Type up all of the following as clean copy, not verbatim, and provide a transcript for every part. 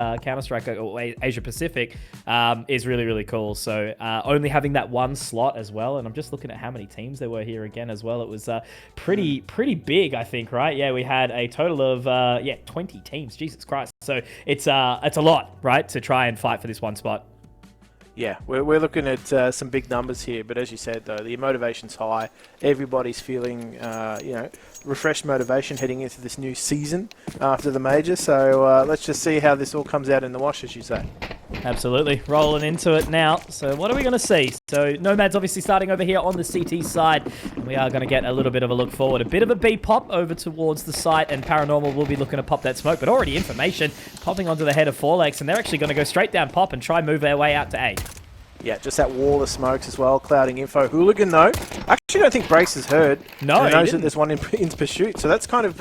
Counter-Strike or Asia Pacific is really, really cool. So only having that one slot as well, and I'm just looking at how many teams there were here again as well. It was pretty big, I think, right? Yeah, we had a total of 20 teams. Jesus Christ! So it's a lot, right, to try and fight for this one spot. Yeah, we're looking at some big numbers here, but as you said, though, the motivation's high. Everybody's feeling, refreshed motivation heading into this new season after the major. So let's just see how this all comes out in the wash, as you say. Absolutely. Rolling into it now. So what are we going to see? So NomadS obviously starting over here on the CT side. And we are going to get a little bit of a look forward. A bit of a B pop over towards the site, and Paranormal will be looking to pop that smoke, but already information popping onto the head of Forlex, and they're actually going to go straight down pop and try and move their way out to A. Yeah, just that wall of smokes as well, clouding info. Hooligan, though, I actually don't think Brace has heard. No, he knows that there's one in pursuit. So that's kind of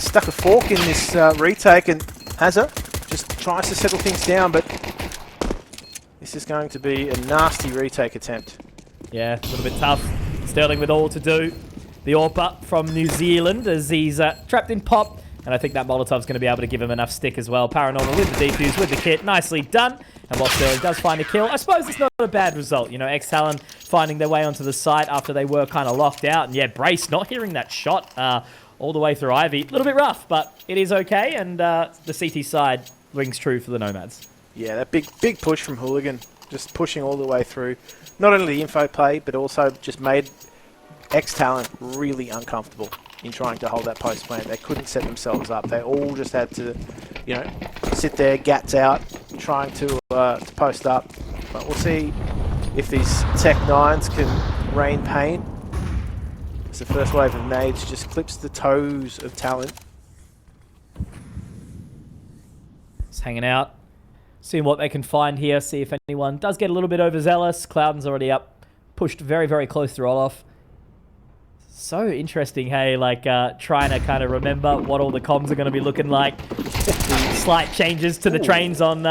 stuck a fork in this retake, and hazr just tries to settle things down, but this is going to be a nasty retake attempt. Yeah, a little bit tough. Sterling with all to do. The AWPer from New Zealand as he's trapped in pop, and I think that Molotov's going to be able to give him enough stick as well. Paranormal with the defuse, with the kit, nicely done. And while Sterling does find a kill, I suppose it's not a bad result. You know, ex-TALON finding their way onto the site after they were kind of locked out. And yeah, Brace not hearing that shot all the way through Ivy. A little bit rough, but it is okay. And the CT side rings true for the NomadS. Yeah, that big push from Hooligan, just pushing all the way through. Not only the info play, but also just made ex-TALON really uncomfortable in trying to hold that post plant. They couldn't set themselves up. They all just had to, you know, sit there, gats out, trying to post up. But we'll see if these Tech 9s can rain pain. As the first wave of nades just clips the toes of Talon. Just hanging out, seeing what they can find here, see if anyone does get a little bit overzealous. Cloudon's already up, pushed very, very close to Olof. So interesting, hey, like trying to kind of remember what all the comms are going to be looking like. The slight changes to the trains on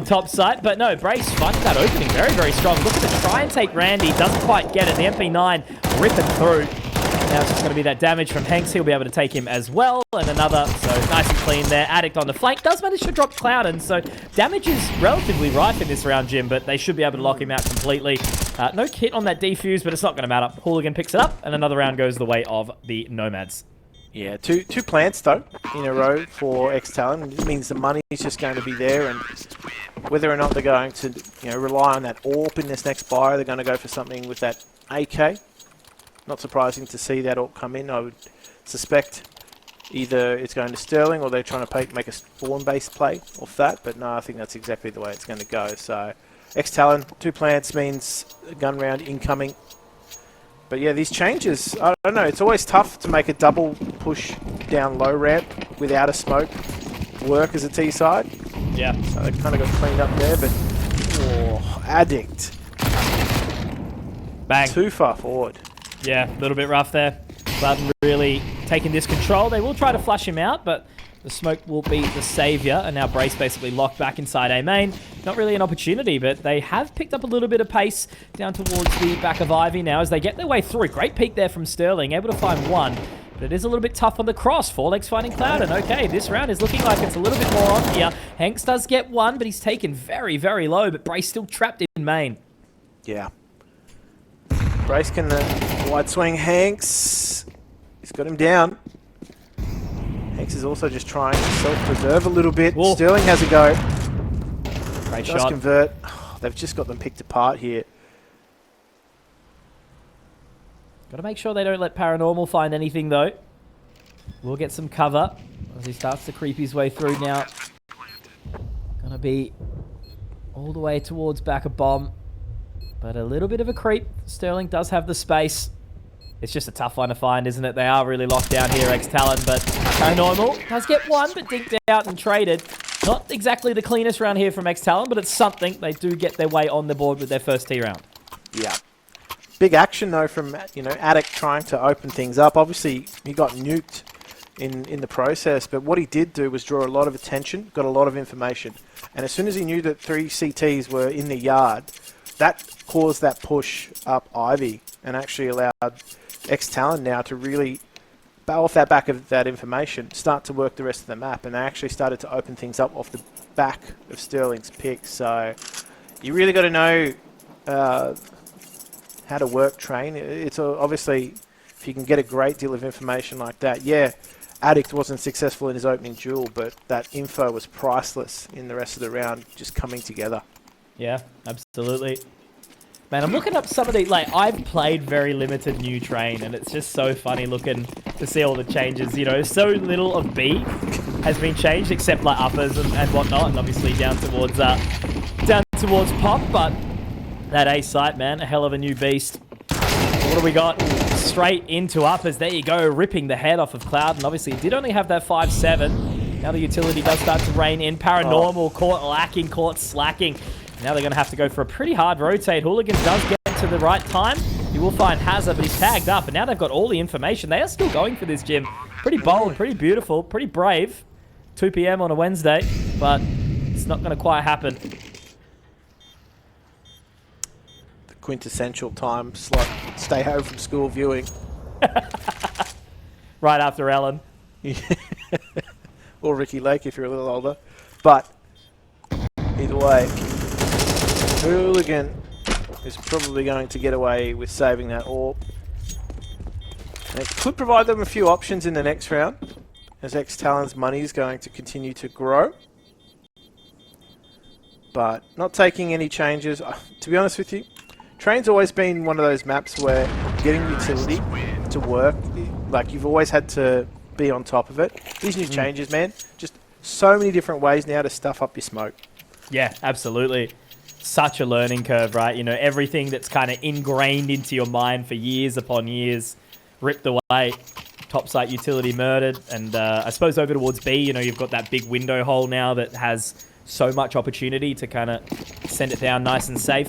top site. But no, Brace finding that opening very, very strong. Looking to try and take Randy, doesn't quite get it. The MP9 ripping through. Now it's just going to be that damage from Hanks. He'll be able to take him as well. And another, so nice and clean there. Addict on the flank. Does manage to drop Cloudon. So damage is relatively rife in this round, Jim, but they should be able to lock him out completely. No kit on that defuse, but it's not going to matter. Hooligan picks it up, and another round goes the way of the NomadS. Yeah, two plants, though, in a row for ex-TALON. It means the money is just going to be there, and whether or not they're going to, you know, rely on that AWP in this next buy, they're going to go for something with that AK. Not surprising to see that AWP come in. I would suspect either it's going to Sterling or they're trying to make a spawn-based play off that, but no, I think that's exactly the way it's going to go. So, ex-TALON, 2 plants means a gun round incoming. But yeah, these changes, I don't know, it's always tough to make a double push down low ramp without a smoke work as a T side. Yeah. So they kind of got cleaned up there, but Addict. Bang. Too far forward. Yeah, a little bit rough there. Cloudon really taking this control. They will try to flush him out, but the smoke will be the savior. And now Brace basically locked back inside A main. Not really an opportunity, but they have picked up a little bit of pace down towards the back of Ivy now as they get their way through. Great peek there from Sterling, able to find one. But it is a little bit tough on the cross. Forlex finding Cloudon. Okay, this round is looking like it's a little bit more on here. Hanks does get one, but he's taken very, very low. But Brace still trapped in main. Yeah. Brace can wide swing Hanks. He's got him down. Hanks is also just trying to self-preserve a little bit. Whoa. Sterling has a go. Great Does shot. Convert. Oh, they've just got them picked apart here. Got to make sure they don't let Paranormal find anything, though. We'll get some cover as he starts to creep his way through now. Gonna be all the way towards back of bomb. But a little bit of a creep. Sterling does have the space. It's just a tough one to find, isn't it? They are really locked down here, ex-TALON, but Paranormal does get one, but dinked out and traded. Not exactly the cleanest round here from ex-TALON, but it's something. They do get their way on the board with their first T round. Yeah. Big action, though, from, you know, Addict trying to open things up. Obviously, he got nuked in the process, but what he did do was draw a lot of attention, got a lot of information. And as soon as he knew that 3 CTs were in the yard, that caused that push up Ivy and actually allowed ex-TALON now to really off that back of that information, start to work the rest of the map, and they actually started to open things up off the back of Sterling's pick. So you really got to know how to work train. It's obviously, if you can get a great deal of information like that, yeah, Addict wasn't successful in his opening duel, but that info was priceless in the rest of the round, just coming together. Yeah, absolutely. Man, I'm looking up some of the, like, I've played very limited new train, and it's just so funny looking to see all the changes. You know, so little of B has been changed, except like uppers and whatnot, and obviously down towards pop, but that A site, man, a hell of a new beast. What do we got? Straight into uppers. There you go, ripping the head off of Cloud, and obviously did only have that 5-7. Now the utility does start to rein in. Paranormal caught lacking, caught slacking. Now they're going to have to go for a pretty hard rotate. Hooligans does get to the right time. You will find hazr, but he's tagged up, and now they've got all the information. They are still going for this, Jim. Pretty bold, pretty beautiful, pretty brave. 2 p.m. on a Wednesday, but it's not going to quite happen. The quintessential time slot, stay home from school viewing. Right after Ellen. Or Ricky Lake if you're a little older. But either way, Hooligan is probably going to get away with saving that AWP. And it could provide them a few options in the next round, as ex-TALON's money is going to continue to grow. But not taking any changes. To be honest with you, Train's always been one of those maps where getting utility to work, like you've always had to be on top of it. These new changes, man, just so many different ways now to stuff up your smoke. Yeah, absolutely. Such a learning curve, right? You know, everything that's kind of ingrained into your mind for years upon years, ripped away. Top site utility murdered, and I suppose over towards B, you know, you've got that big window hole now that has so much opportunity to kind of send it down nice and safe.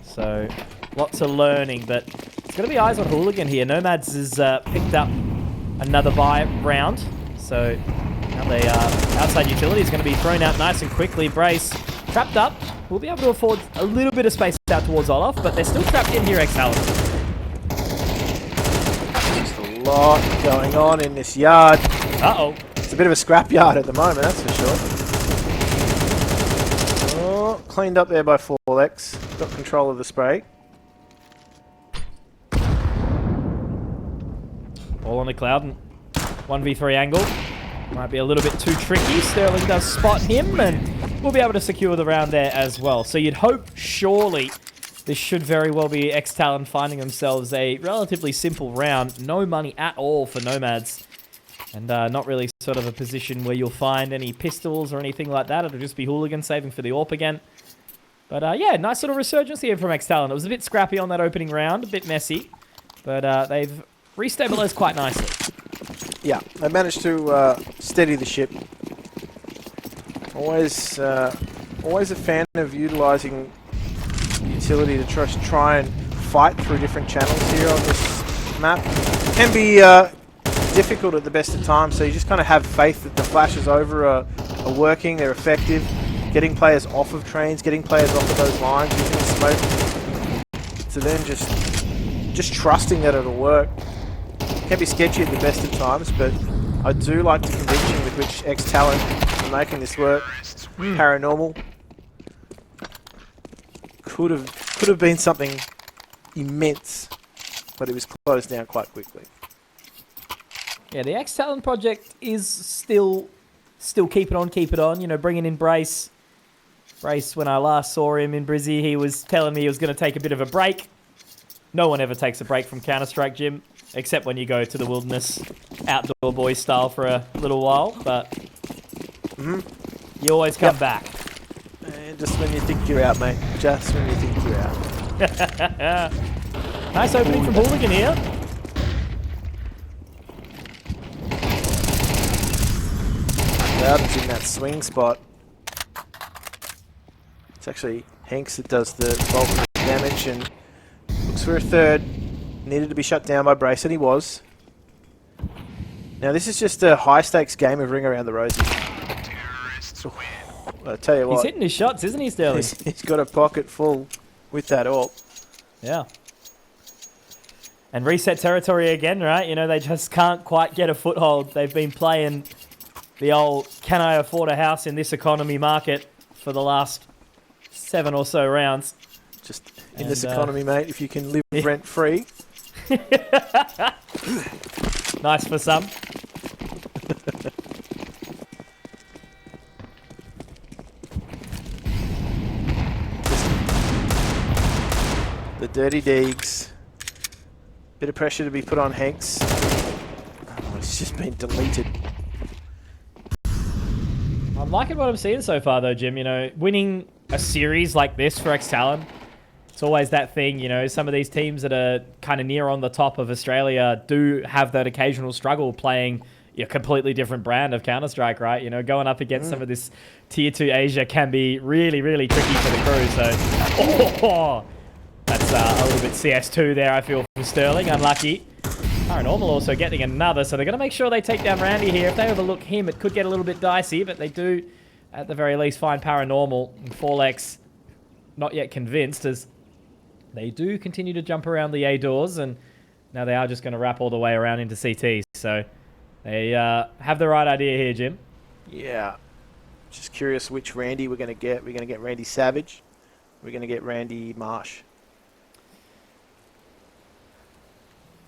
So, lots of learning, but it's going to be eyes on Hooligan here. NomadS has picked up another buy round, so now the outside utility is going to be thrown out nice and quickly. Brace trapped up. We'll be able to afford a little bit of space out towards Olaf, but they're still trapped in here, ex-TALON. A lot going on in this yard. Uh-oh. It's a bit of a scrap yard at the moment, that's for sure. Oh, cleaned up there by Forlex. Got control of the spray. All on the Cloud and 1v3 angle. Might be a little bit too tricky. Sterling does spot him, and we'll be able to secure the round there as well. So you'd hope, surely, this should very well be ex-TALON finding themselves a relatively simple round. No money at all for NomadS. And not really sort of a position where you'll find any pistols or anything like that. It'll just be Hooligan saving for the AWP again. But yeah, nice little resurgence here from ex-TALON. It was a bit scrappy on that opening round, a bit messy. But they've restabilized quite nicely. Yeah, they managed to steady the ship. Always a fan of utilising utility to try and fight through different channels here on this map. It can be difficult at the best of times, so you just kind of have faith that the flashes over are working, they're effective. Getting players off of trains, getting players off of those lines, using smoke. So then just trusting that it'll work. It can be sketchy at the best of times, but I do like the conviction with which ex-TALON are making this work. Paranormal could have been something immense, but it was closed down quite quickly. Yeah, the ex-TALON project is still keep it on, you know, bringing in Brace. Brace, when I last saw him in Brizzy, he was telling me he was going to take a bit of a break. No one ever takes a break from Counter-Strike, Jim, except when you go to the wilderness, outdoor boy style for a little while, but you always come back. Just when you think you're out, mate. Just when you think you're out. Nice opening from Hooligan here. Cloud's in that swing spot. It's actually Hanks that does the bulk of the damage and looks for a third. Needed to be shut down by Brace, and he was. Now this is just a high-stakes game of Ring Around the Rosie. I tell you what, he's hitting his shots, isn't he, Sterling? He's got a pocket full with that AWP. Yeah. and reset territory again, right? You know, they just can't quite get a foothold. They've been playing the old, can I afford a house in this economy market for the last 7 or so rounds. Just in this economy, mate, if you can live rent-free. Nice for some. The Dirty Deegs. Bit of pressure to be put on Hanks. Oh, it's just been deleted. I'm liking what I'm seeing so far, though, Jim. You know, winning a series like this for ex-TALON, it's always that thing, you know, some of these teams that are kind of near on the top of Australia do have that occasional struggle playing a completely different brand of Counter-Strike, right? You know, going up against some of this Tier 2 Asia can be really, really tricky for the crew. So, that's a little bit CS2 there, I feel, for Sterling. Unlucky. Paranormal also getting another, so they're going to make sure they take down Randy here. If they overlook him, it could get a little bit dicey, but they do, at the very least, find Paranormal. And Forlex not yet convinced, as they do continue to jump around the A doors, and now they are just going to wrap all the way around into CT. So they have the right idea here, Jim. Yeah. Just curious which Randy we're going to get. We're going to get Randy Savage. We're going to get Randy Marsh.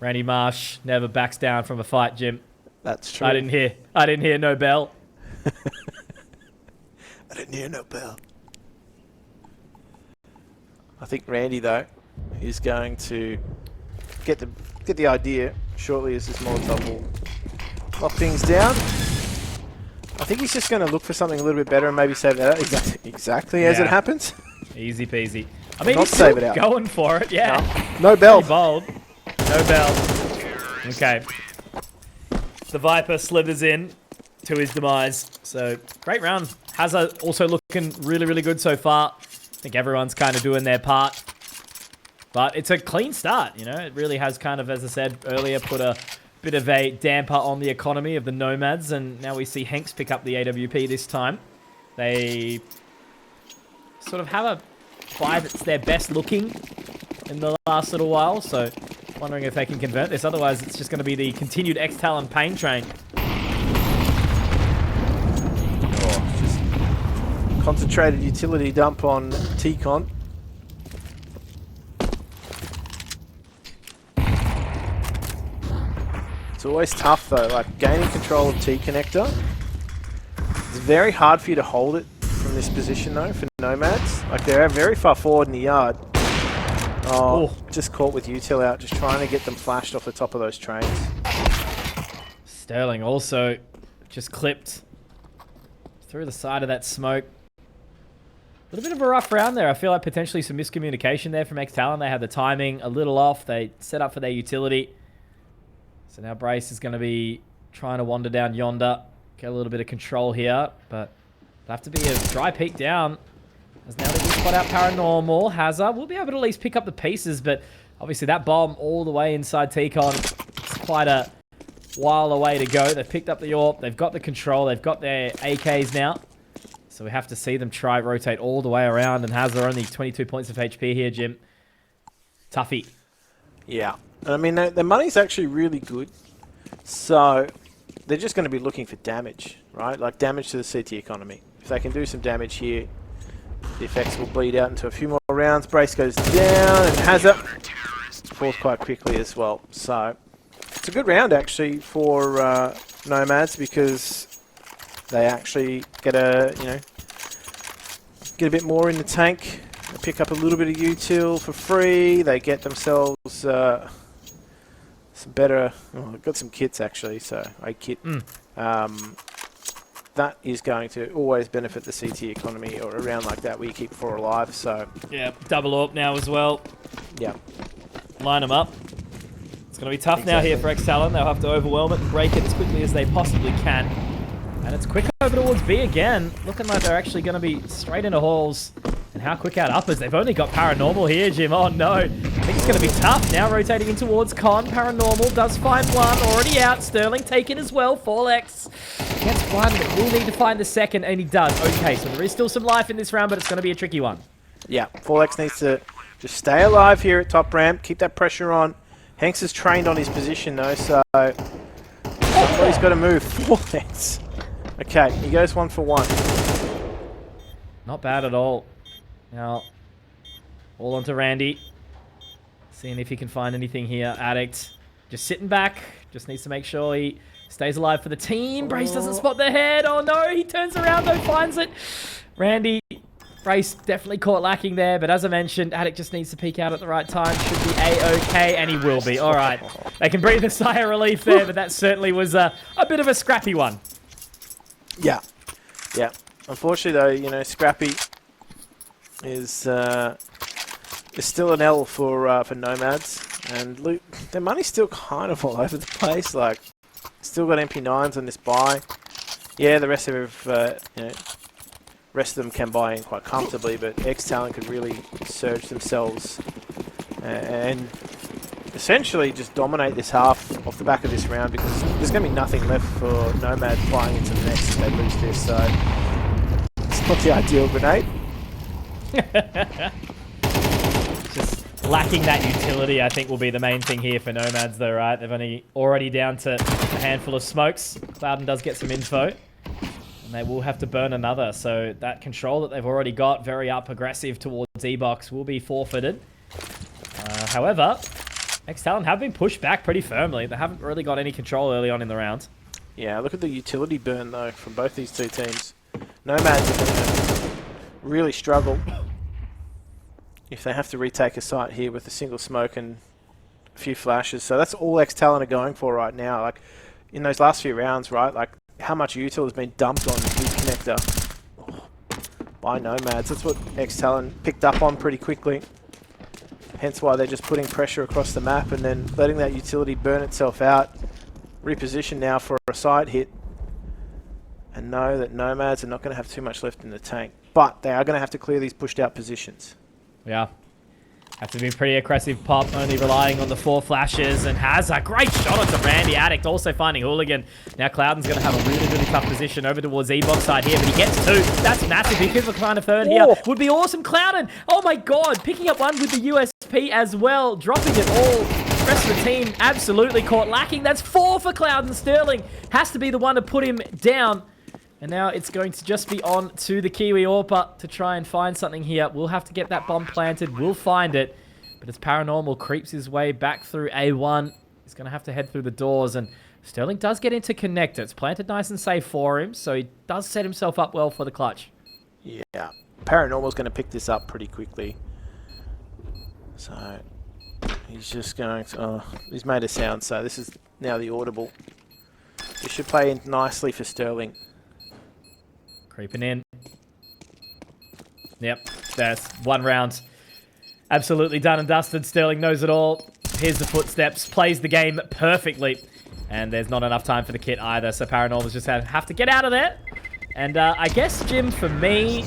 Randy Marsh never backs down from a fight, Jim. That's true. I didn't hear no bell. I didn't hear no bell. I think Randy, though, is going to get the idea shortly as this Molotov will lock things down. I think he's just going to look for something a little bit better and maybe save that out exactly as it happens. Easy peasy. I mean, not he's still save it out. going for it, yeah. No bell. Pretty bold. No bell. Okay. The Viper slithers in to his demise. So, great round. hazr also looking really, really good so far. I think everyone's kind of doing their part. But it's a clean start, you know. It really has kind of, as I said earlier, put a bit of a damper on the economy of the NomadS. And now we see Hanks pick up the AWP this time. They sort of have a buy that's their best looking in the last little while. So, wondering if they can convert this. Otherwise, it's just going to be the continued ex-TALON pain train. Oh, just concentrated utility dump on T-Con. It's always tough, though. Like, gaining control of T-Connector. It's very hard for you to hold it from this position, though, for NomadS. Like, they're very far forward in the yard. Oh, just caught with util out, just trying to get them flashed off the top of those trains. Sterling also just clipped through the side of that smoke. A little bit of a rough round there. I feel like potentially some miscommunication there from ex-TALON. They had the timing a little off. They set up for their utility. So now Brace is going to be trying to wander down yonder. Get a little bit of control here, but it'll have to be a dry peek down. As now they just spot out Paranormal. hazr will be able to at least pick up the pieces, but obviously that bomb all the way inside T-Con, it's quite a while away to go. They've picked up the AWP, they've got the control, they've got their AKs now. So we have to see them try rotate all the way around, and hazr only 22 points of HP here, Jim. Toughy. Yeah. I mean, the money's actually really good. So they're just going to be looking for damage, right? Like damage to the CT economy. If they can do some damage here, the effects will bleed out into a few more rounds. Brace goes down, and hazr falls quite quickly as well. So it's a good round actually for NomadS, because they actually get a bit more in the tank. They pick up a little bit of util for free. They get themselves some better. Oh, they've got some kits actually. So a kit. That is going to always benefit the CT economy, or a round like that where you keep 4 alive. So yeah, double AWP now as well. Yeah, line them up. It's going to be tough now here for ex-TALON. They'll have to overwhelm it and break it as quickly as they possibly can. And it's quick over towards B again. Looking like they're actually going to be straight into halls. And how quick out uppers. They've only got Paranormal here, Jim. Oh no. I think it's going to be tough. Now rotating in towards Con. Paranormal does find one. Already out. Sterling taken as well. Forlex gets one, but will need to find the second, and he does. Okay, so there is still some life in this round, but it's going to be a tricky one. Yeah, Forlex needs to just stay alive here at top ramp. Keep that pressure on. Hanks is trained on his position though, so somebody's got to move. 4 Hanks. Okay, he goes 1 for 1. Not bad at all. Now, all onto Randy. Seeing if he can find anything here. Addict just sitting back. Just needs to make sure he stays alive for the team. Brace doesn't spot the head. Oh no, he turns around though, finds it. Randy, Brace definitely caught lacking there, but as I mentioned, Addict just needs to peek out at the right time. Should be A-okay, and he will be. All right. They can breathe a sigh of relief there, but that certainly was a bit of a scrappy one. Yeah. Yeah. Unfortunately though, you know, scrappy is still an L for NomadS. And look, their money's still kind of all over the place. Like, still got MP9s on this buy. Yeah, the rest of rest of them can buy in quite comfortably, but ex-TALON could really surge themselves and essentially just dominate this half off the back of this round, because there's going to be nothing left for Nomad flying into the next if they lose this. So it's not the ideal grenade. Just lacking that utility, I think, will be the main thing here for NomadS, though, right? They've already down to a handful of smokes. Clouden does get some info, and they will have to burn another. So that control that they've already got, very up aggressive towards E-Box, will be forfeited. However, ex-TALON have been pushed back pretty firmly. They haven't really got any control early on in the round. Yeah, look at the utility burn, though, from both these two teams. NomadS are going to really struggle if they have to retake a site here with a single smoke and a few flashes. So that's all ex-TALON are going for right now. Like, in those last few rounds, right, like, how much util has been dumped on mid connector by NomadS. That's what ex-TALON picked up on pretty quickly. Hence why they're just putting pressure across the map and then letting that utility burn itself out. Reposition now for a side hit. And know that NomadS are not going to have too much left in the tank. But they are going to have to clear these pushed out positions. Yeah. Have to be pretty aggressive pop, only relying on the 4 flashes, and has a great shot onto Randy. Addict also finding Hooligan. Now Clouden's going to have a really, really tough position over towards E-Box side here, but he gets 2. That's massive. He could find a third here. Would be awesome. Clouden, oh my god, picking up one with the USP as well, dropping it all. The rest of the team absolutely caught lacking. That's 4 for Clouden. Sterling has to be the one to put him down. And now it's going to just be on to the Kiwi Orpa to try and find something here. We'll have to get that bomb planted. We'll find it. But as Paranormal creeps his way back through A1, he's going to have to head through the doors. And Sterling does get into connector. It's planted nice and safe for him, so he does set himself up well for the clutch. Yeah. Paranormal's going to pick this up pretty quickly. So he's just going to... Oh, he's made a sound, so this is now the audible. This should play in nicely for Sterling. Creeping in. Yep, that's 1 round. Absolutely done and dusted. Sterling knows it all. Here's the footsteps. Plays the game perfectly. And there's not enough time for the kit either. So Paranormal's just have to get out of there. And I guess, Jim, for me,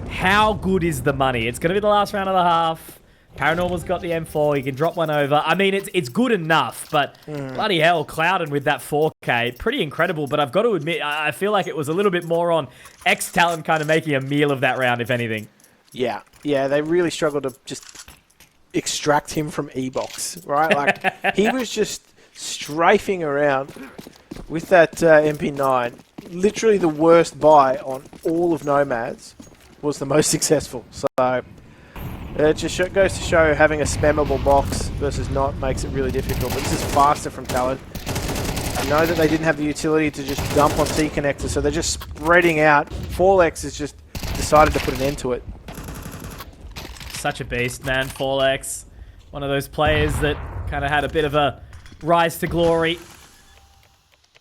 how good is the money? It's going to be the last round of the half. Paranormal's got the M4. He can drop one over. I mean, it's good enough, but bloody hell, Clouden with that 4K. Pretty incredible, but I've got to admit, I feel like it was a little bit more on ex-TALON kind of making a meal of that round, if anything. Yeah, they really struggled to just extract him from E-Box, right? Like, he was just strafing around with that MP9. Literally the worst buy on all of NomadS was the most successful. So it just goes to show having a spammable box versus not makes it really difficult. But this is faster from TALON. I know that they didn't have the utility to just dump on T-connector, so they're just spreading out. Forlex has just decided to put an end to it. Such a beast, man. Forlex. One of those players that kind of had a bit of a rise to glory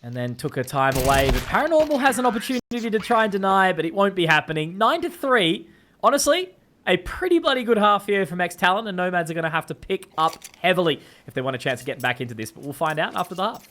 and then took a time away. But Paranormal has an opportunity to try and deny, but it won't be happening. 9-3. Honestly, a pretty bloody good half here from ex-TALON, and NomadS are going to have to pick up heavily if they want a chance of getting back into this. But we'll find out after the half.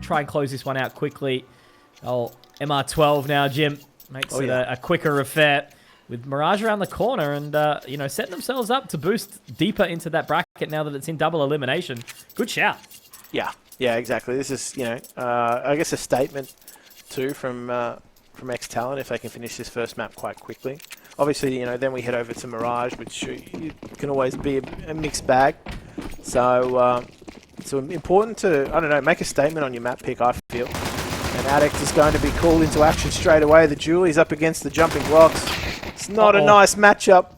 try and close this one out quickly. Oh, MR12 now, Jim. Makes it a quicker affair with Mirage around the corner and, you know, setting themselves up to boost deeper into that bracket now that it's in double elimination. Good shout. Yeah, exactly. This is, you know, I guess a statement too from ex-TALON if they can finish this first map quite quickly. Obviously, you know, then we head over to Mirage, which can always be a mixed bag. So it's important to, I don't know, make a statement on your map pick, I feel. And Addict is going to be called into action straight away. The Julie's up against the jumping blocks. It's not a nice matchup.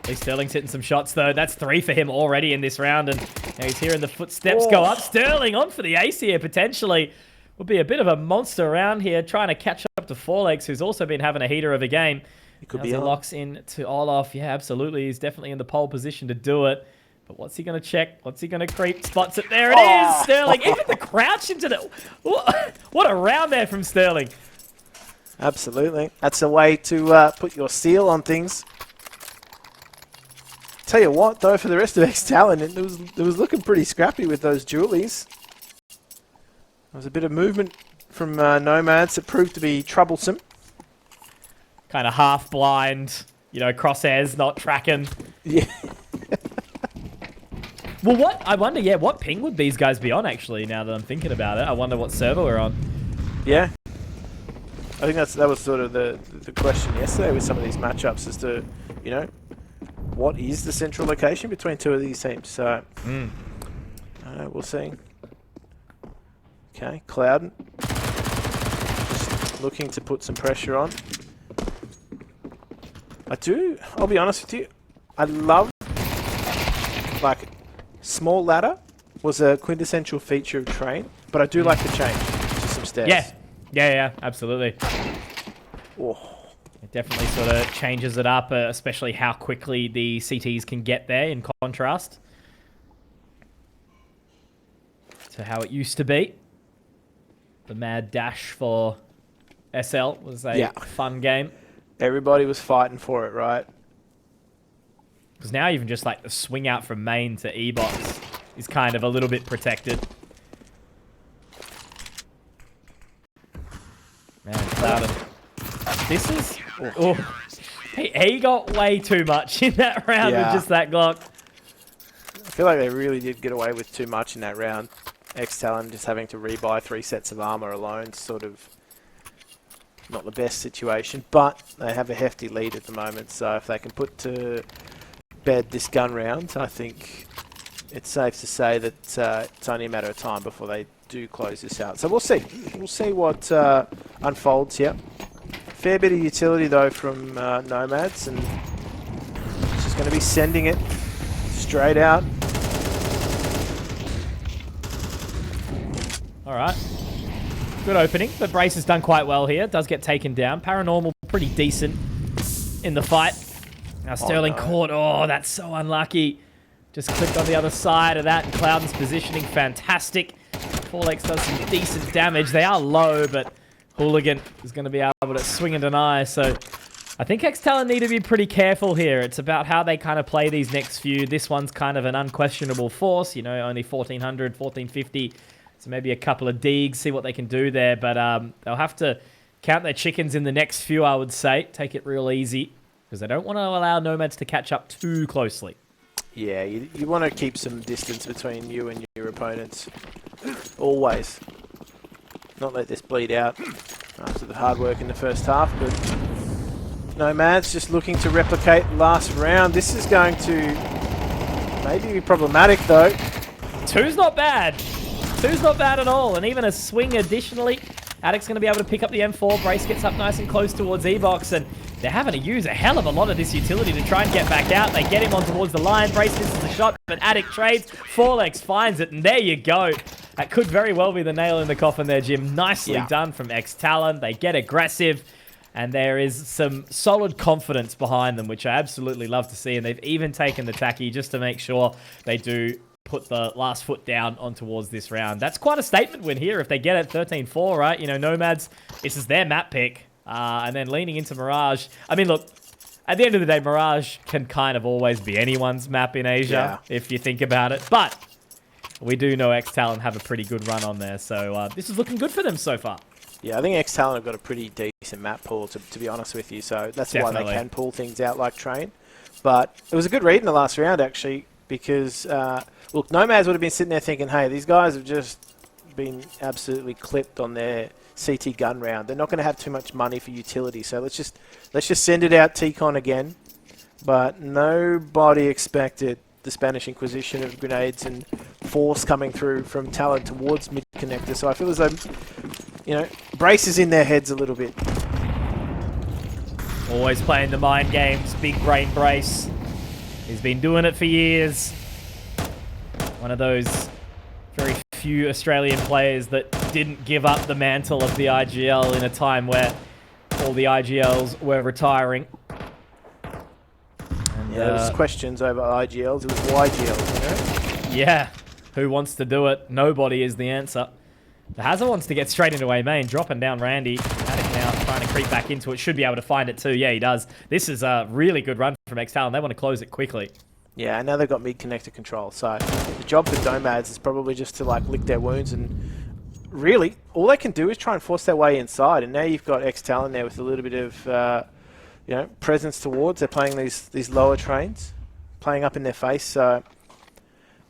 Lee Sterling's hitting some shots, though. That's 3 for him already in this round, and now he's hearing the footsteps go up. Sterling on for the ace here, potentially. Would be a bit of a monster around here, trying to catch up to Forlegs, who's also been having a heater of a game. It could be locks in to Olaf. Yeah, absolutely. He's definitely in the pole position to do it. But what's he going to check? What's he going to creep? Spots it. There it is, Sterling. Even the crouch into the... What a round there from Sterling. Absolutely. That's a way to put your seal on things. Tell you what, though, for the rest of ex-TALON, it was looking pretty scrappy with those Julies. There was a bit of movement from NomadS that proved to be troublesome. Kind of half blind, you know, crosshairs not tracking. Yeah. Well, I wonder, what ping would these guys be on, actually, now that I'm thinking about it? I wonder what server we're on. Yeah. I think that was sort of the question yesterday with some of these matchups as to, you know, what is the central location between two of these teams. So, we'll see. Okay, Clouden. Just looking to put some pressure on. I'll be honest with you, I love, like, small ladder was a quintessential feature of Train, but I do like the change to some stairs. Yeah, absolutely. Oh. It definitely sort of changes it up, especially how quickly the CTs can get there in contrast to how it used to be. The mad dash for SL was a fun game. Everybody was fighting for it, right? Because now even just like the swing out from main to E-box is kind of a little bit protected. Man, Clouden. This is... Oh, he got way too much in that round with just that Glock. I feel like they really did get away with too much in that round. ex-TALON just having to rebuy 3 sets of armor alone, sort of not the best situation, but they have a hefty lead at the moment, so if they can put to bed this gun round, I think it's safe to say that it's only a matter of time before they do close this out. So we'll see. We'll see what unfolds here. Fair bit of utility, though, from NomadS, and it's just going to be sending it straight out. All right. Good opening, but Brace has done quite well here. Does get taken down. Paranormal pretty decent in the fight. Now Sterling caught. Oh, that's so unlucky. Just clicked on the other side of that. And Clouden's positioning fantastic. Forlegs does some decent damage. They are low, but Hooligan is going to be able to swing and deny. So I think ex-TALON need to be pretty careful here. It's about how they kind of play these next few. This one's kind of an unquestionable force. You know, only 1400, 1450. So maybe a couple of digs, see what they can do there. But they'll have to count their chickens in the next few, I would say. Take it real easy, because they don't want to allow NomadS to catch up too closely. Yeah, you want to keep some distance between you and your opponents. Always. Not let this bleed out after the hard work in the first half. But NomadS just looking to replicate last round. This is going to maybe be problematic, though. 2's not bad. 2's not bad at all, and even a swing additionally. Addict's going to be able to pick up the M4. Brace gets up nice and close towards E-Box, and they're having to use a hell of a lot of this utility to try and get back out. They get him on towards the line. Brace misses the shot, but Addict trades. Forlegs finds it, and there you go. That could very well be the nail in the coffin there, Jim. Nicely done from ex-TALON. They get aggressive, and there is some solid confidence behind them, which I absolutely love to see, and they've even taken the tacky just to make sure they do put the last foot down on towards this round. That's quite a statement win here if they get it 13-4, right? You know, NomadS, this is their map pick. And then leaning into Mirage. I mean, look, at the end of the day, Mirage can kind of always be anyone's map in Asia, if you think about it. But we do know ex-TALON have a pretty good run on there, so this is looking good for them so far. Yeah, I think ex-TALON have got a pretty decent map pool, to be honest with you, so that's why they can pull things out like Train. But it was a good read in the last round, actually, because, look, NomadS would have been sitting there thinking, hey, these guys have just been absolutely clipped on their CT gun round. They're not going to have too much money for utility, so let's just send it out T-Con again. But nobody expected the Spanish Inquisition of grenades and force coming through from Talon towards mid-connector, so I feel as though, you know, Brace is in their heads a little bit. Always playing the mind games, big brain Brace. He's been doing it for years. One of those very few Australian players that didn't give up the mantle of the IGL in a time where all the IGLs were retiring. And, yeah, there was questions over IGLs. It was YGLs, you know? Yeah. Who wants to do it? Nobody is the answer. The hazr wants to get straight into A main, dropping down Randy. Attic now trying to creep back into it. Should be able to find it too. Yeah, he does. This is a really good run from ex-TALON. They want to close it quickly. Yeah, and now they've got mid-connector control. So the job for NomadS is probably just to like lick their wounds, and really all they can do is try and force their way inside. And now you've got ex-TALON there with a little bit of you know, presence towards. They're playing these lower trains, playing up in their face. So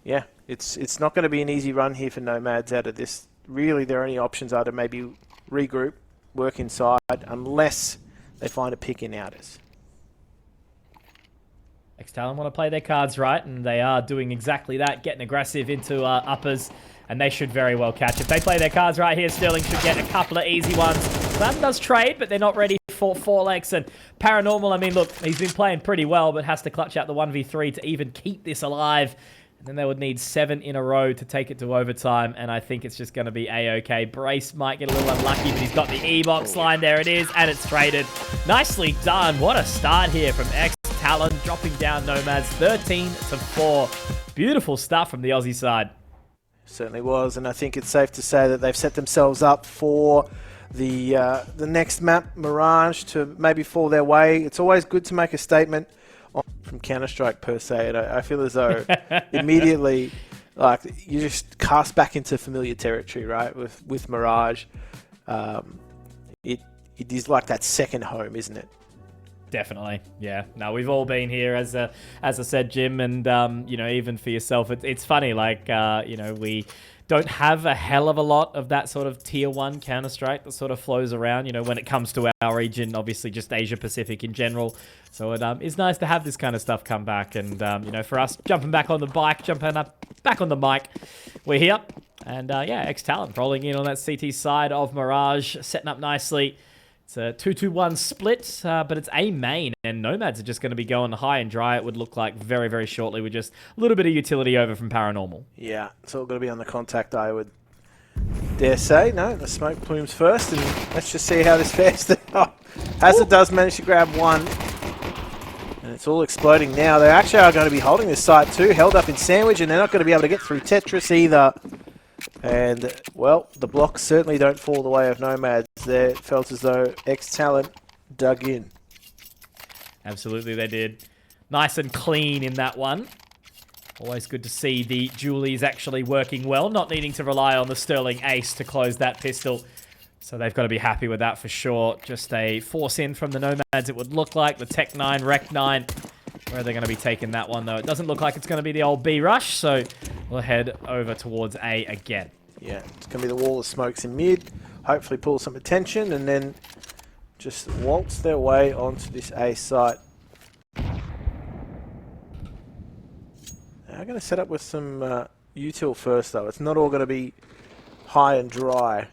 yeah, it's not going to be an easy run here for NomadS out of this. Really, their only options are to maybe regroup, work inside, unless they find a pick in outers. ex-TALON want to play their cards right, and they are doing exactly that, getting aggressive into uppers, and they should very well catch. If they play their cards right here, Sterling should get a couple of easy ones. Clouden does trade, but they're not ready for 4x, and Paranormal, I mean, look, he's been playing pretty well, but has to clutch out the 1v3 to even keep this alive. And then they would need 7 in a row to take it to overtime, and I think it's just going to be A-OK. Brace might get a little unlucky, but he's got the E-box line. There it is, and it's traded. Nicely done. What a start here from ex-TALON, dropping down NomadS 13-4. Beautiful stuff from the Aussie side. Certainly was, and I think it's safe to say that they've set themselves up for the next map, Mirage, to maybe fall their way. It's always good to make a statement from Counter-Strike per se, and I feel as though immediately, like, you just cast back into familiar territory, right? With Mirage, it is like that second home, isn't it? Definitely, yeah. No, we've all been here, as I said, Jim, and you know, even for yourself, it's funny. Like, you know, we don't have a hell of a lot of that sort of tier 1 Counter-Strike that sort of flows around, you know, when it comes to our region, obviously just Asia Pacific in general. So it is nice to have this kind of stuff come back. And, you know, for us, jumping back on the bike, jumping up back on the mic, we're here. And, yeah, ex-TALON rolling in on that CT side of Mirage, setting up nicely. It's a 2-2-1 split, but it's A main, and NomadS are just going to be going high and dry, it would look like, very, very shortly, with just a little bit of utility over from Paranormal. Yeah, it's all going to be on the contact, I would dare say. No, the smoke plumes first, and let's just see how this fares. hazr does manage to grab one, and it's all exploding now. They actually are going to be holding this site too, held up in sandwich, and they're not going to be able to get through Tetris either. And, well, the blocks certainly don't fall the way of NomadS there. It felt as though ex-TALON dug in. Absolutely, they did. Nice and clean in that one. Always good to see the Julies actually working well, not needing to rely on the Sterling Ace to close that pistol. So they've got to be happy with that for sure. Just a force in from the NomadS, it would look like. The Tech 9, Rec 9. Where are they going to be taking that one, though? It doesn't look like it's going to be the old B rush, so we'll head over towards A again. Yeah, it's going to be the wall of smokes in mid. Hopefully pull some attention, and then just waltz their way onto this A site. Now I'm going to set up with some util first, though. It's not all going to be high and dry.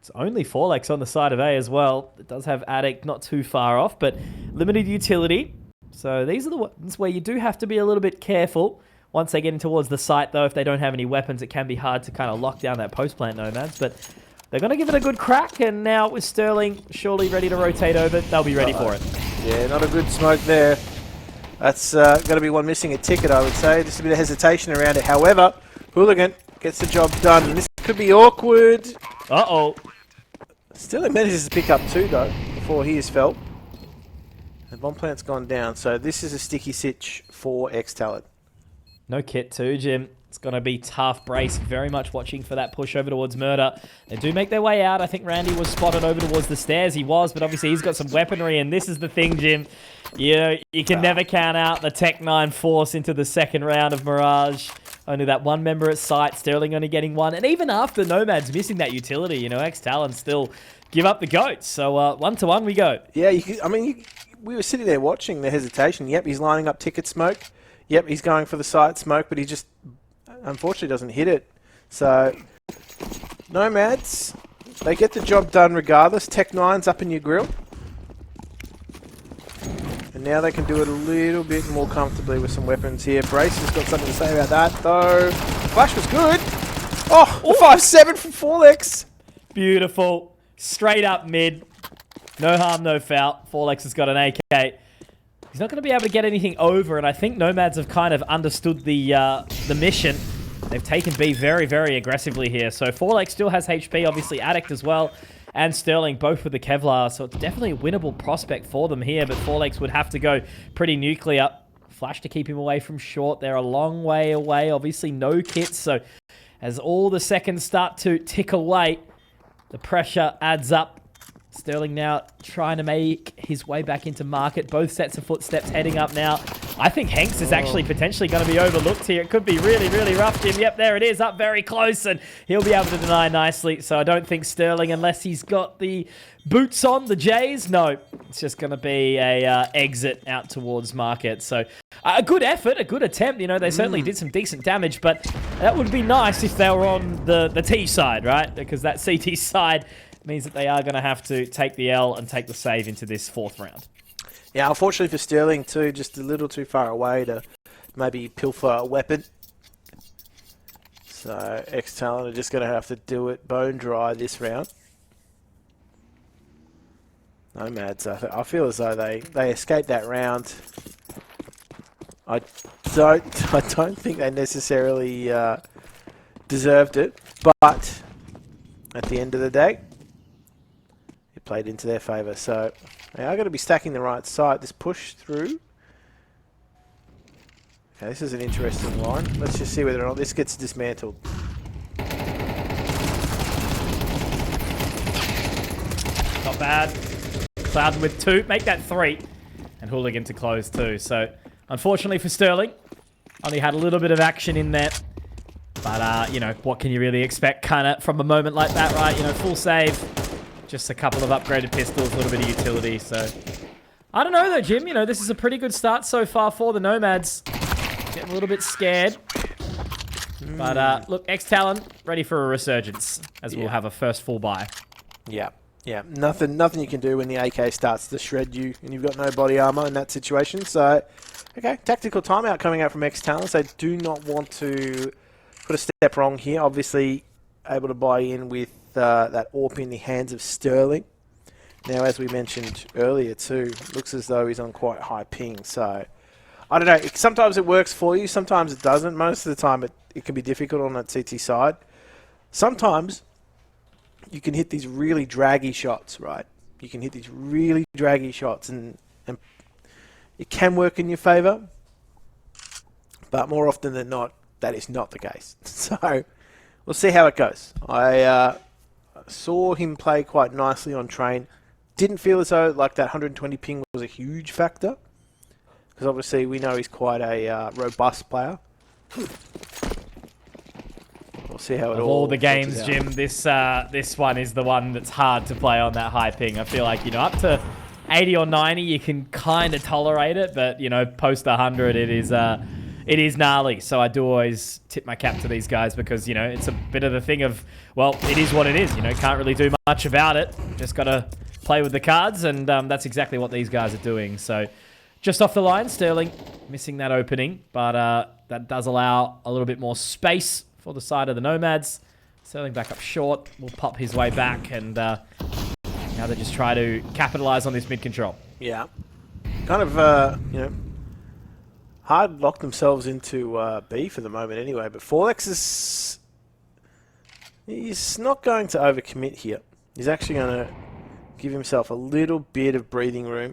It's only 4x on the side of A as well. It does have Attic not too far off, but limited utility. So these are the ones where you do have to be a little bit careful. Once they get in towards the site, though, if they don't have any weapons, it can be hard to kind of lock down that post-plant NomadS. But they're going to give it a good crack, and now with Sterling surely ready to rotate over, they'll be ready for it. Yeah, not a good smoke there. That's going to be one missing a ticket, I would say. Just a bit of hesitation around it. However, Hooligan gets the job done. And this could be awkward. Uh-oh. Still, it manages to pick up 2, though, before he is felt. The bomb plant's gone down, so this is a sticky sitch for ex-TALON. No kit too, Jim. It's going to be tough. Brace very much watching for that push over towards Murder. They do make their way out. I think Randy was spotted over towards the stairs. He was, but obviously he's got some weaponry, and this is the thing, Jim. You can never count out the Tech 9 force into the second round of Mirage. Only that one member at site, Sterling only getting one. And even after NomadS missing that utility, you know, ex-TALON still give up the goats. So 1-1 we go. Yeah, we were sitting there watching the hesitation. Yep, he's lining up ticket smoke. Yep, he's going for the side smoke, but he just unfortunately doesn't hit it. So NomadS, they get the job done regardless. Tech 9's up in your grill. And now they can do it a little bit more comfortably with some weapons here. Brace has got something to say about that, though. Flash was good. Oh, the 5-7 from Forlex. Beautiful. Straight up mid. No harm, no foul. Forlex has got an AK. He's not going to be able to get anything over, and I think NomadS have kind of understood the mission. They've taken B very, very aggressively here. So Forlex still has HP, obviously Addict as well, and Sterling both with the Kevlar. So it's definitely a winnable prospect for them here, but Forlex would have to go pretty nuclear. Flash to keep him away from short. They're a long way away. Obviously no kits, so as all the seconds start to tick away, the pressure adds up. Sterling now trying to make his way back into market. Both sets of footsteps heading up now. I think Hanks is actually potentially going to be overlooked here. It could be really, really rough, Jim. Yep, there it is, up very close, and he'll be able to deny nicely. So I don't think Sterling, unless he's got the boots on, the J's, no. It's just going to be a exit out towards market. So a good effort, a good attempt. You know, they certainly did some decent damage, but that would be nice if they were on the T side, right? Because that CT side means that they are going to have to take the L and take the save into this fourth round. Yeah, unfortunately for Sterling too, just a little too far away to maybe pilfer a weapon. So ex-TALON are just going to have to do it bone dry this round. NomadS, I feel as though they escaped that round. I don't think they necessarily deserved it, but at the end of the day, it played into their favour. So they are going to be stacking the right side. This push through. Okay, this is an interesting line. Let's just see whether or not this gets dismantled. Not bad. Clouden with 2. Make that 3. And Hooligan to close too. So unfortunately for Sterling, only had a little bit of action in there. But, you know, what can you really expect kind of from a moment like that, right? You know, full save. Just a couple of upgraded pistols, a little bit of utility, so... I don't know, though, Jim. You know, this is a pretty good start so far for the NomadS. Getting a little bit scared. But, look, ex-TALON, ready for a resurgence, as we'll have a first full buy. Yeah, yeah. Nothing you can do when the AK starts to shred you, and you've got no body armor in that situation, so... Okay, tactical timeout coming out from ex-TALON. They do not want to put a step wrong here. Obviously, able to buy in with that AWP in the hands of Sterling. Now, as we mentioned earlier too, looks as though he's on quite high ping. So, I don't know. Sometimes it works for you. Sometimes it doesn't. Most of the time, it can be difficult on that CT side. Sometimes you can hit these really draggy shots, right? You can hit these really draggy shots, and it can work in your favour. But more often than not, that is not the case. So, we'll see how it goes. I saw him play quite nicely on train. Didn't feel as though like that 120 ping was a huge factor, because obviously we know he's quite a robust player. We'll see how it all. Of all the games, Jim, this one is the one that's hard to play on that high ping. I feel like, you know, up to 80 or 90 you can kind of tolerate it, but you know, post 100 it is gnarly. So I do always tip my cap to these guys, because, you know, it's a bit of the thing of, well, it is what it is. You know, can't really do much about it. Just got to play with the cards, and that's exactly what these guys are doing. So just off the line, Sterling missing that opening, but that does allow a little bit more space for the side of the NomadS. Sterling back up short. Will pop his way back, and now they just try to capitalize on this mid control. Yeah. Kind of, you know, hard lock themselves into B for the moment anyway, but Forlex he's not going to overcommit here. He's actually going to give himself a little bit of breathing room.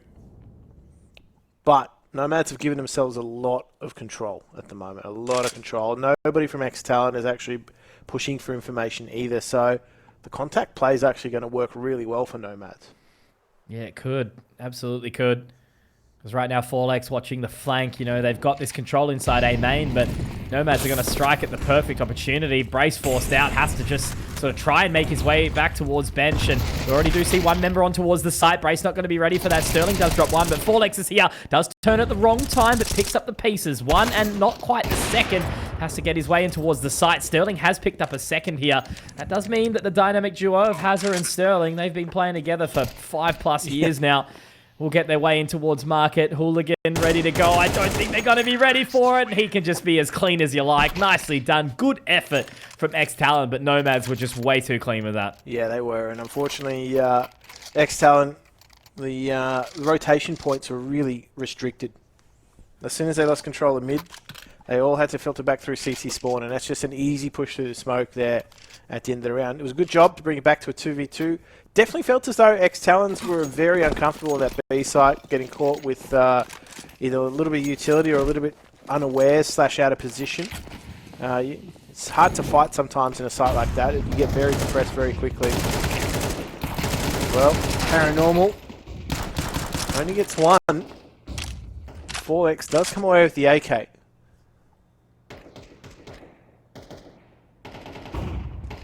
But NomadS have given themselves a lot of control at the moment. A lot of control. Nobody from ex-TALON is actually pushing for information either. So the contact play is actually going to work really well for NomadS. Yeah, it could. Absolutely could. Because right now, Forlex watching the flank. You know, they've got this control inside A main, but NomadS are going to strike at the perfect opportunity. Brace forced out, has to just sort of try and make his way back towards bench. And we already do see one member on towards the site. Brace not going to be ready for that. Sterling does drop one, but Forlex is here. Does turn at the wrong time, but picks up the pieces. One and not quite the second. Has to get his way in towards the site. Sterling has picked up a second here. That does mean that the dynamic duo of hazr and Sterling, they've been playing together for 5+ years now. Will get their way in towards market. Hooligan ready to go. I don't think they're going to be ready for it. He can just be as clean as you like. Nicely done. Good effort from ex-TALON, but NomadS were just way too clean with that. Yeah, they were. And unfortunately, ex-TALON, the rotation points were really restricted. As soon as they lost control of mid, they all had to filter back through CT spawn, and that's just an easy push through the smoke there at the end of the round. It was a good job to bring it back to a 2v2. Definitely felt as though ex-TALONs were very uncomfortable at that B site, getting caught with either a little bit of utility or a little bit unaware / out of position. It's hard to fight sometimes in a site like that. You get very depressed very quickly. Well, Paranormal only gets one. 4X does come away with the AK.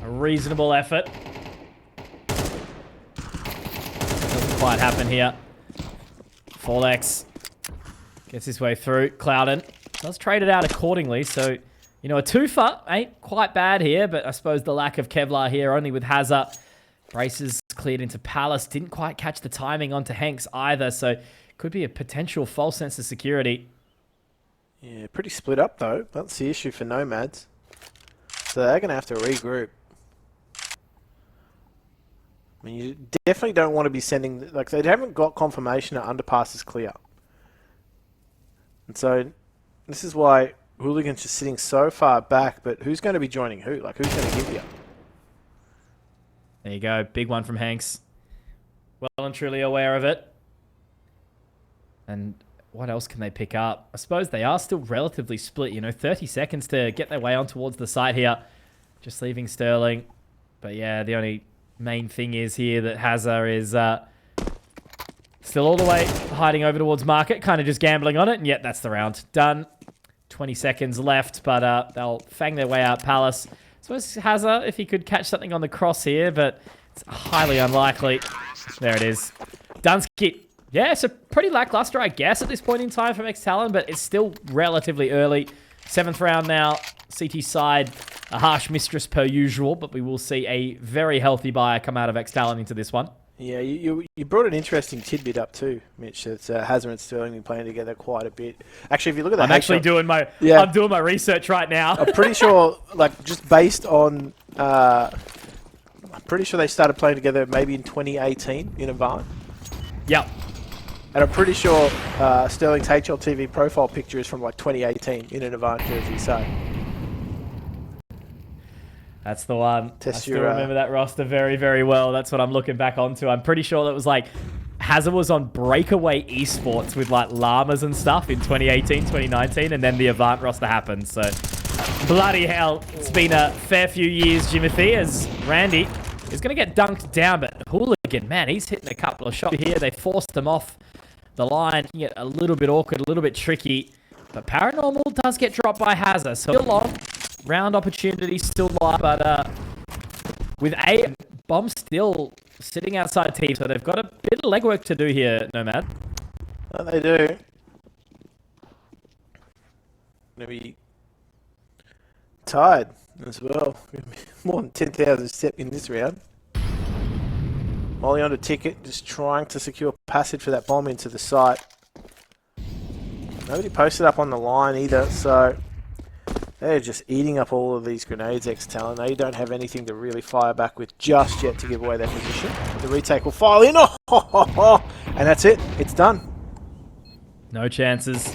A reasonable effort. Doesn't quite happen here. 4X gets his way through. Clouden does trade it out accordingly, so, you know, a twofer ain't quite bad here, but I suppose the lack of Kevlar here, only with hazr. Braces cleared into Palace. Didn't quite catch the timing onto Hanks either, so could be a potential false sense of security. Yeah, pretty split up though. That's the issue for NomadS. So they're going to have to regroup. I mean, you definitely don't want to be sending... Like, they haven't got confirmation that underpass is clear. And so, this is why Hooligan's just sitting so far back, but who's going to be joining who? Like, who's going to give you? There you go. Big one from Hanks. Well and truly aware of it. And what else can they pick up? I suppose they are still relatively split. You know, 30 seconds to get their way on towards the site here. Just leaving Sterling. But yeah, the only main thing is here that hazr is still all the way hiding over towards market. Kind of just gambling on it. And yet, that's the round. Done. 20 seconds left. But they'll fang their way out Palace. So it's hazr if he could catch something on the cross here. But it's highly unlikely. There it is. Dunsky. Yeah, so pretty lackluster, I guess, at this point in time from ex-TALON, but it's still relatively early. 7th round now. CT side, a harsh mistress per usual, but we will see a very healthy buyer come out of ex-TALON into this one. Yeah, you brought an interesting tidbit up too, Mitch. That hazr and Sterling been playing together quite a bit. Actually, if you look at the I'm actually doing my I'm doing my research right now. I'm pretty sure, like, just based on, I'm pretty sure they started playing together maybe in 2018 in Avant. Yep. And I'm pretty sure Sterling's HLTV profile picture is from like 2018 in an Avant jersey. So that's the one. I still remember that roster very, very well. That's what I'm looking back onto. I'm pretty sure that was like hazr was on Breakaway Esports with like llamas and stuff in 2018, 2019, and then the Avant roster happened. So bloody hell, it's been a fair few years, Jimothy, as Randy is going to get dunked down, but Hooligan, man, he's hitting a couple of shots here. They forced him off the line. He get a little bit awkward, a little bit tricky, but Paranormal does get dropped by hazr. So still on. Round opportunity still live, but with a bomb still sitting outside team, so they've got a bit of legwork to do here, Nomad. They do. Maybe tied as well. More than 10,000 step in this round. Molly on a ticket, just trying to secure passage for that bomb into the site. Nobody posted up on the line either, so they're just eating up all of these grenades, ex-TALON. They don't have anything to really fire back with just yet to give away their position. The retake will file in, and that's it. It's done. No chances.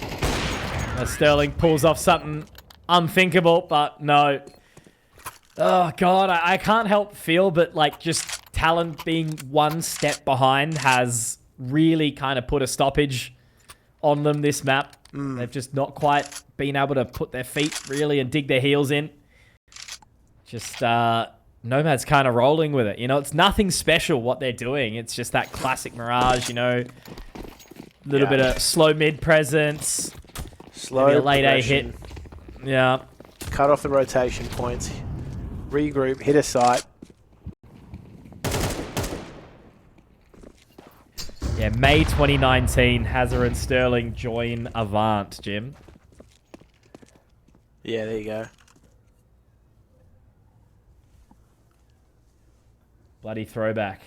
Sterling pulls off something unthinkable, but no. Oh, God, I can't help feel, but like just TALON being one step behind has really kind of put a stoppage on them this map. They've just not quite been able to put their feet really and dig their heels in. Just NomadS kind of rolling with it. You know, it's nothing special what they're doing. It's just that classic Mirage, you know. Little bit of slow mid presence. Slow maybe a late A hit. Yeah. Cut off the rotation points. Regroup, hit a site. Yeah, May 2019, hazr and Sterling join Avant, Jim. Yeah, there you go. Bloody throwback.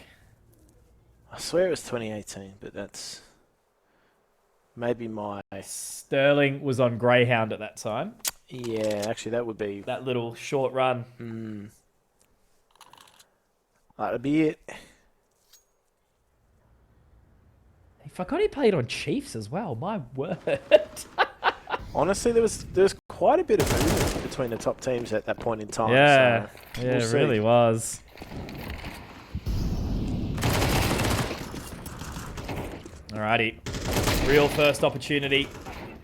I swear it was 2018, but that's maybe my... Sterling was on Greyhound at that time. Yeah, actually that would be... That little short run. That'd be it. I forgot he played on Chiefs as well. My word. Honestly, there was quite a bit of movement between the top teams at that point in time. Yeah, so yeah, it really was. Alrighty. Real first opportunity.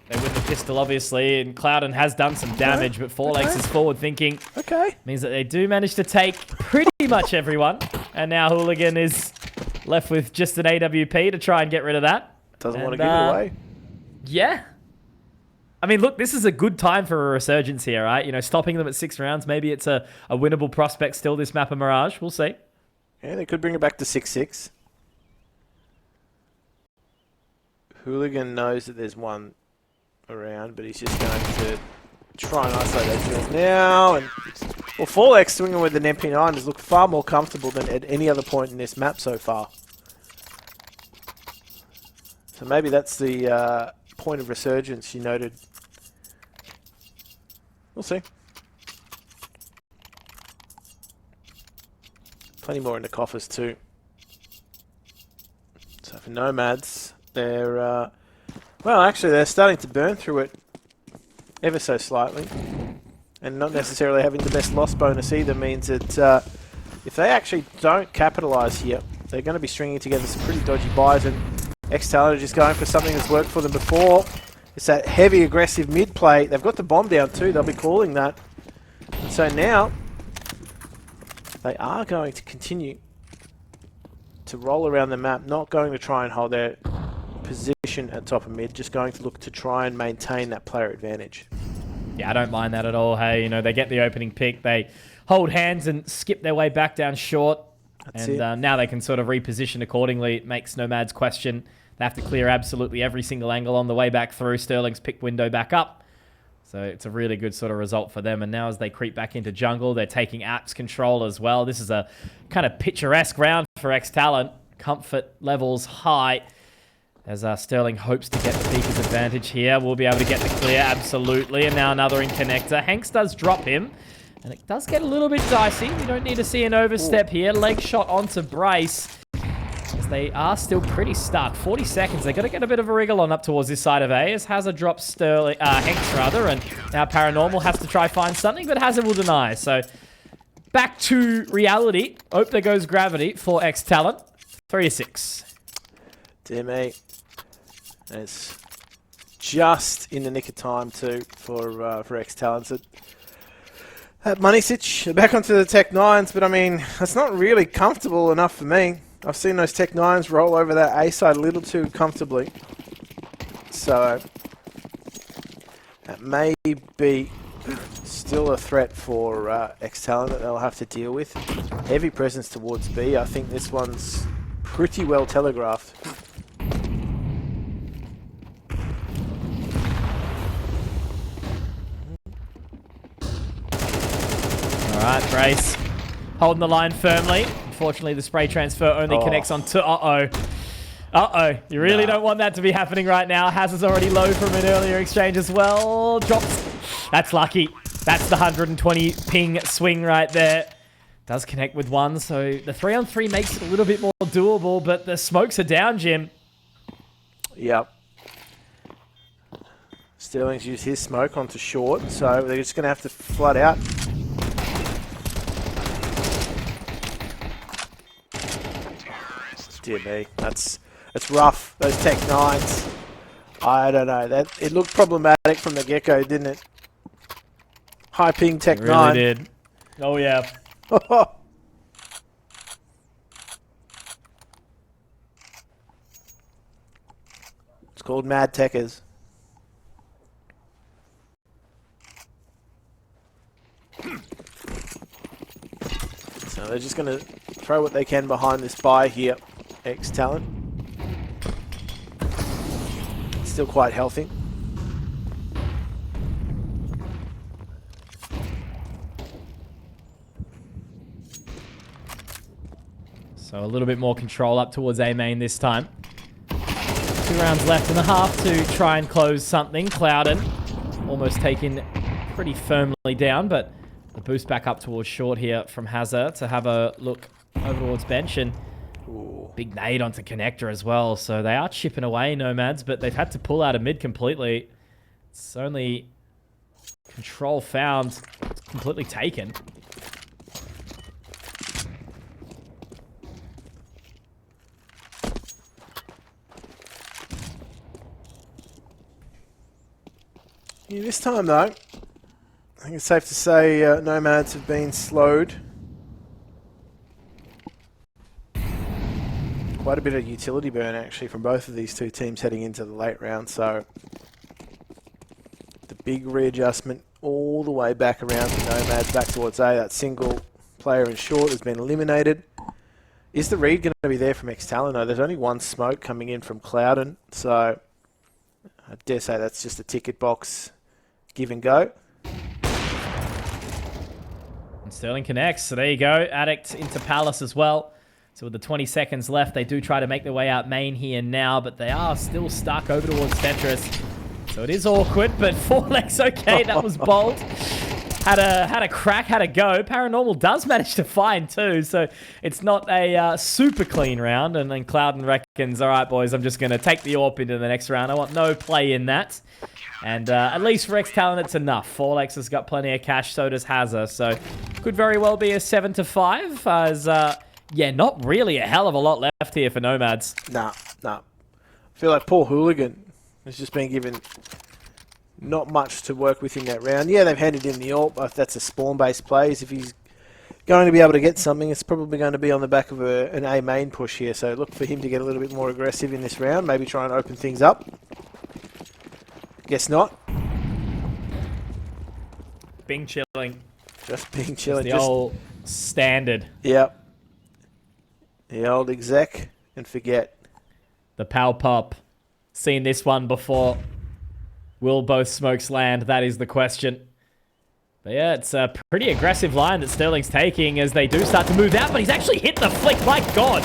They win the pistol, obviously, and Clouden has done some damage, but Forlex is forward thinking. Okay. Means that they do manage to take pretty much everyone. And now Hooligan is left with just an AWP to try and get rid of that. Doesn't want to give it away. Yeah. I mean, look, this is a good time for a resurgence here, right? You know, stopping them at 6 rounds. Maybe it's a winnable prospect still, this map of Mirage. We'll see. Yeah, they could bring it back to 6-6. Hooligan knows that there's one around, but he's just going to try and isolate those kills now. And well, Forlex swinging with an MP9 has looked far more comfortable than at any other point in this map so far. So maybe that's the point of resurgence you noted. We'll see. Plenty more in the coffers too. So for NomadS, they're well, actually, they're starting to burn through it ever so slightly, and not necessarily having the best loss bonus either means that if they actually don't capitalise here, they're going to be stringing together some pretty dodgy buys, and ex-TALON are just going for something that's worked for them before. It's that heavy, aggressive mid play. They've got the bomb down too. They'll be calling that. And so now they are going to continue to roll around the map, not going to try and hold their position at top of mid, just going to look to try and maintain that player advantage. Yeah, I don't mind that at all. Hey, you know, they get the opening pick, they hold hands and skip their way back down short. That's and now they can sort of reposition accordingly. It makes NomadS question. They have to clear absolutely every single angle on the way back through. Sterling's pick window back up. So it's a really good sort of result for them. And now as they creep back into jungle, they're taking apps control as well. This is a kind of picturesque round for ex-TALON. Comfort levels high. As Sterling hopes to get the Peaker's advantage here. We'll be able to get the clear, absolutely. And now another in connector. Hanks does drop him. And it does get a little bit dicey. We don't need to see an overstep here. Leg shot onto Brace. As they are still pretty stuck. 40 seconds. They've got to get a bit of a wriggle on up towards this side of A. As hazr drops Sterling, Hanks rather. And now Paranormal has to try find something. But hazr will deny. So back to reality. Hope there goes gravity for ex-TALON. 3-6. Dear me. It's just in the nick of time too for ex-TALON. So at Money Sitch, back onto the Tech 9s, but I mean, it's not really comfortable enough for me. I've seen those Tech 9s roll over that A side a little too comfortably. So that may be still a threat for ex-TALON that they'll have to deal with. Heavy presence towards B. I think this one's pretty well telegraphed. Alright, Brace holding the line firmly. Unfortunately, the spray transfer only connects on to... Uh-oh. You really don't want that to be happening right now. hazr's already low from an earlier exchange as well. Drops. That's lucky. That's the 120 ping swing right there. Does connect with one, so the 3-on-3 makes it a little bit more doable, but the smokes are down, Jim. Yep. Sterling's used his smoke onto short, so they're just going to have to flood out. Dear me, that's rough. Those Tech 9s. I don't know. It looked problematic from the get-go, didn't it? High ping Tech It really 9. did. Oh, yeah. It's called Mad Techers. So they're just going to throw what they can behind this buy here. ex-TALON. Still quite healthy. So a little bit more control up towards A main this time. 2 rounds left in the half to try and close something. Clouden almost taken pretty firmly down, but the boost back up towards short here from hazr to have a look over towards bench, and big nade onto connector as well. So they are chipping away, NomadS, but they've had to pull out of mid completely. It's only control found. It's completely taken. Yeah, this time though, I think it's safe to say NomadS have been slowed. Quite a bit of utility burn actually from both of these two teams heading into the late round, so the big readjustment all the way back around to NomadS back towards A. That single player in short has been eliminated. Is the read going to be there from ex-TALON though? There's only one smoke coming in from Clouden, so I dare say that's just a ticket box give and go. And Sterling connects, so there you go. Addict into Palace as well. So with the 20 seconds left, they do try to make their way out main here now, but they are still stuck over towards Tetris. So it is awkward, but 4 legs okay. That was bold. Had a crack, had a go. Paranormal does manage to find too, so it's not a super clean round. And then Clouden reckons, all right, boys, I'm just going to take the AWP into the next round. I want no play in that. And at least for ex-TALON, it's enough. 4lex has got plenty of cash, so does hazr. So could very well be a 7-5 as... yeah, not really a hell of a lot left here for NomadS. Nah. I feel like poor Hooligan has just been given not much to work with in that round. Yeah, they've handed in the AWP. If that's a spawn-based play, if he's going to be able to get something, it's probably going to be on the back of an A main push here. So look for him to get a little bit more aggressive in this round. Maybe try and open things up. Guess not. Bing chilling. Just being chilling. The old standard. Yep. The old exec and forget. The pow pop. Seen this one before. Will both smokes land? That is the question. But yeah, it's a pretty aggressive line that Sterling's taking as they do start to move out, but he's actually hit the flick. My God.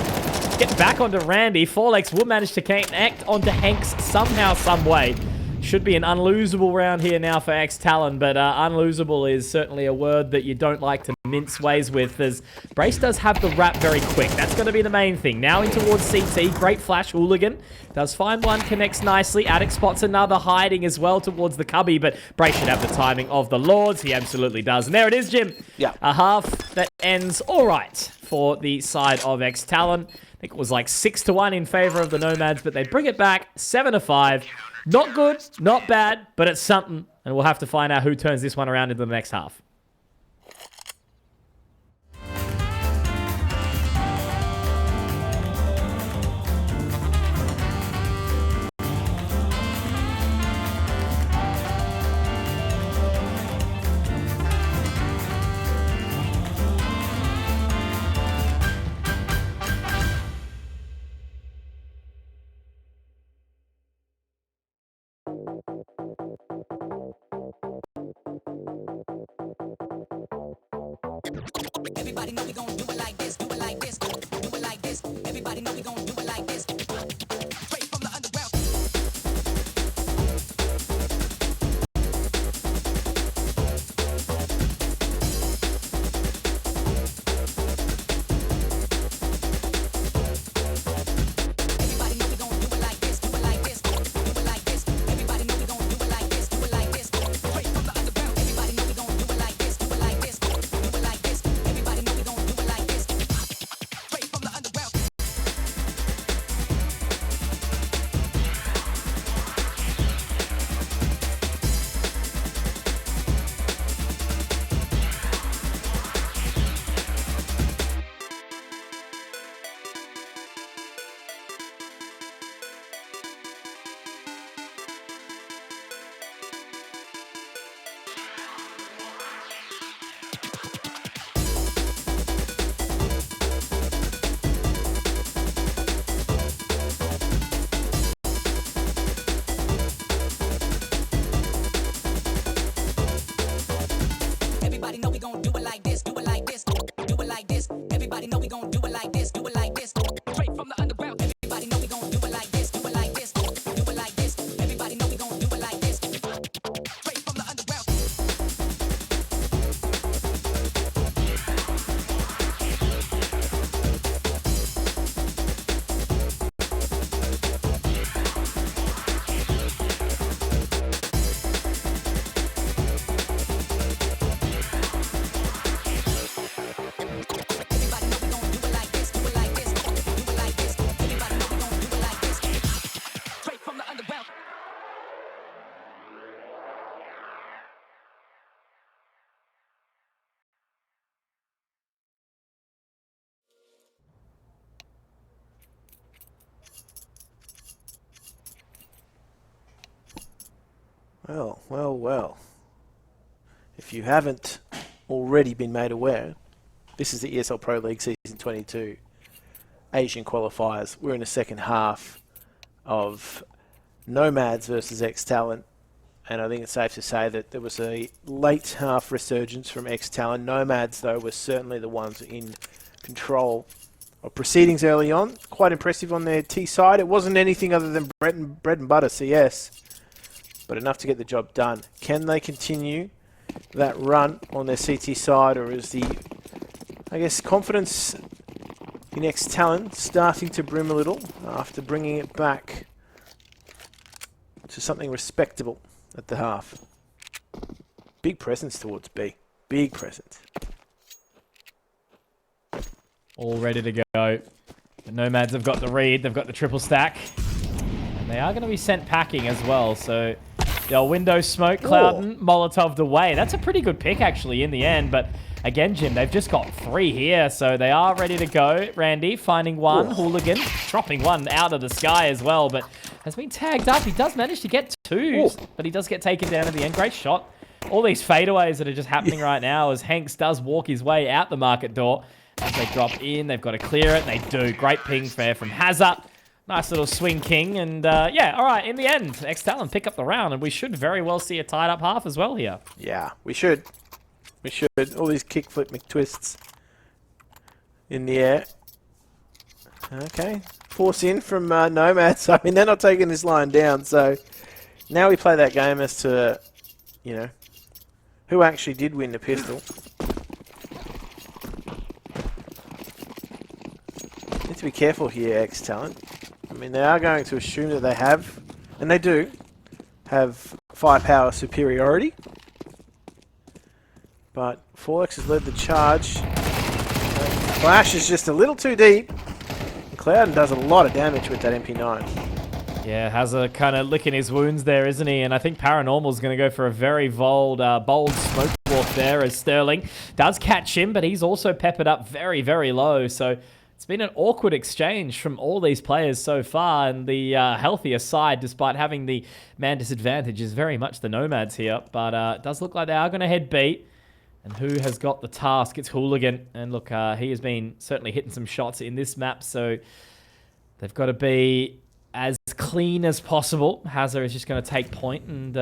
Get back onto Randy. 4lex will manage to connect onto Hanks somehow, some way. Should be an unlosable round here now for ex-TALON, but unlosable is certainly a word that you don't like to mince ways with, as Brace does have the wrap very quick. That's going to be the main thing. Now in towards CT, great flash, Hooligan. Does find one, connects nicely. Addict spots another, hiding as well towards the cubby, but Brace should have the timing of the Lords. He absolutely does. And there it is, Jim. Yeah. A half that ends all right for the side of ex-TALON. I think it was like 6-1 in favor of the NomadS, but they bring it back 7-5. Not good, not bad, but it's something. And we'll have to find out who turns this one around into the next half. Everybody know we gon' do it like this, do it like this, do it like this. Everybody know we gon' do it like this. Straight from the underground. Everybody know we gon' do it like this, do it like this, do it like this. Everybody know we gon' do it like this, do it like this. Straight from the underground. Everybody know we gon' do it like this, do it like this, do it like this. Everybody know we gon' do it like this. Well, well, well. If you haven't already been made aware, this is the ESL Pro League Season 22 Asian qualifiers. We're in the second half of NomadS versus ex-TALON, and I think it's safe to say that there was a late half resurgence from ex-TALON. NomadS, though, was certainly the ones in control of proceedings early on. Quite impressive on their T side. It wasn't anything other than bread and butter CS, but enough to get the job done. Can they continue that run on their CT side, or is the, I guess, confidence in ex-TALON starting to brim a little after bringing it back to something respectable at the half? Big presence towards B. Big presence. All ready to go. The NomadS have got the read. They've got the triple stack. And they are going to be sent packing as well. So they'll window smoke, Clouden, Molotov'd away. That's a pretty good pick, actually, in the end. But again, Jim, they've just got 3 here. So they are ready to go. Randy finding one. Hooligan dropping one out of the sky as well. But has been tagged up. He does manage to get 2. But he does get taken down at the end. Great shot. All these fadeaways that are just happening right now as Hanks does walk his way out the market door. As they drop in, they've got to clear it. They do. Great ping fair from hazr. Nice little swing king. And yeah, all right, in the end, ex-TALON pick up the round. And we should very well see a tied up half as well here. Yeah, we should. We should. All these kickflip McTwists in the air. Okay. Force in from NomadS. I mean, they're not taking this line down. So now we play that game as to, you know, who actually did win the pistol. Need to be careful here, ex-TALON. I mean, they are going to assume that they have, and they do, have firepower superiority. But Forlex has led the charge. Flash is just a little too deep. Clouden does a lot of damage with that MP9. Yeah, hazr kind of licking his wounds there, isn't he? And I think Paranormal's going to go for a very bold smoke walk there as Sterling does catch him, but he's also peppered up very, very low. So it's been an awkward exchange from all these players so far, and the healthier side, despite having the man disadvantage, is very much the NomadS here. But it does look like they are going to head B. And who has got the task? It's Hooligan. And look, he has been certainly hitting some shots in this map, so they've got to be as clean as possible. hazr is just going to take point and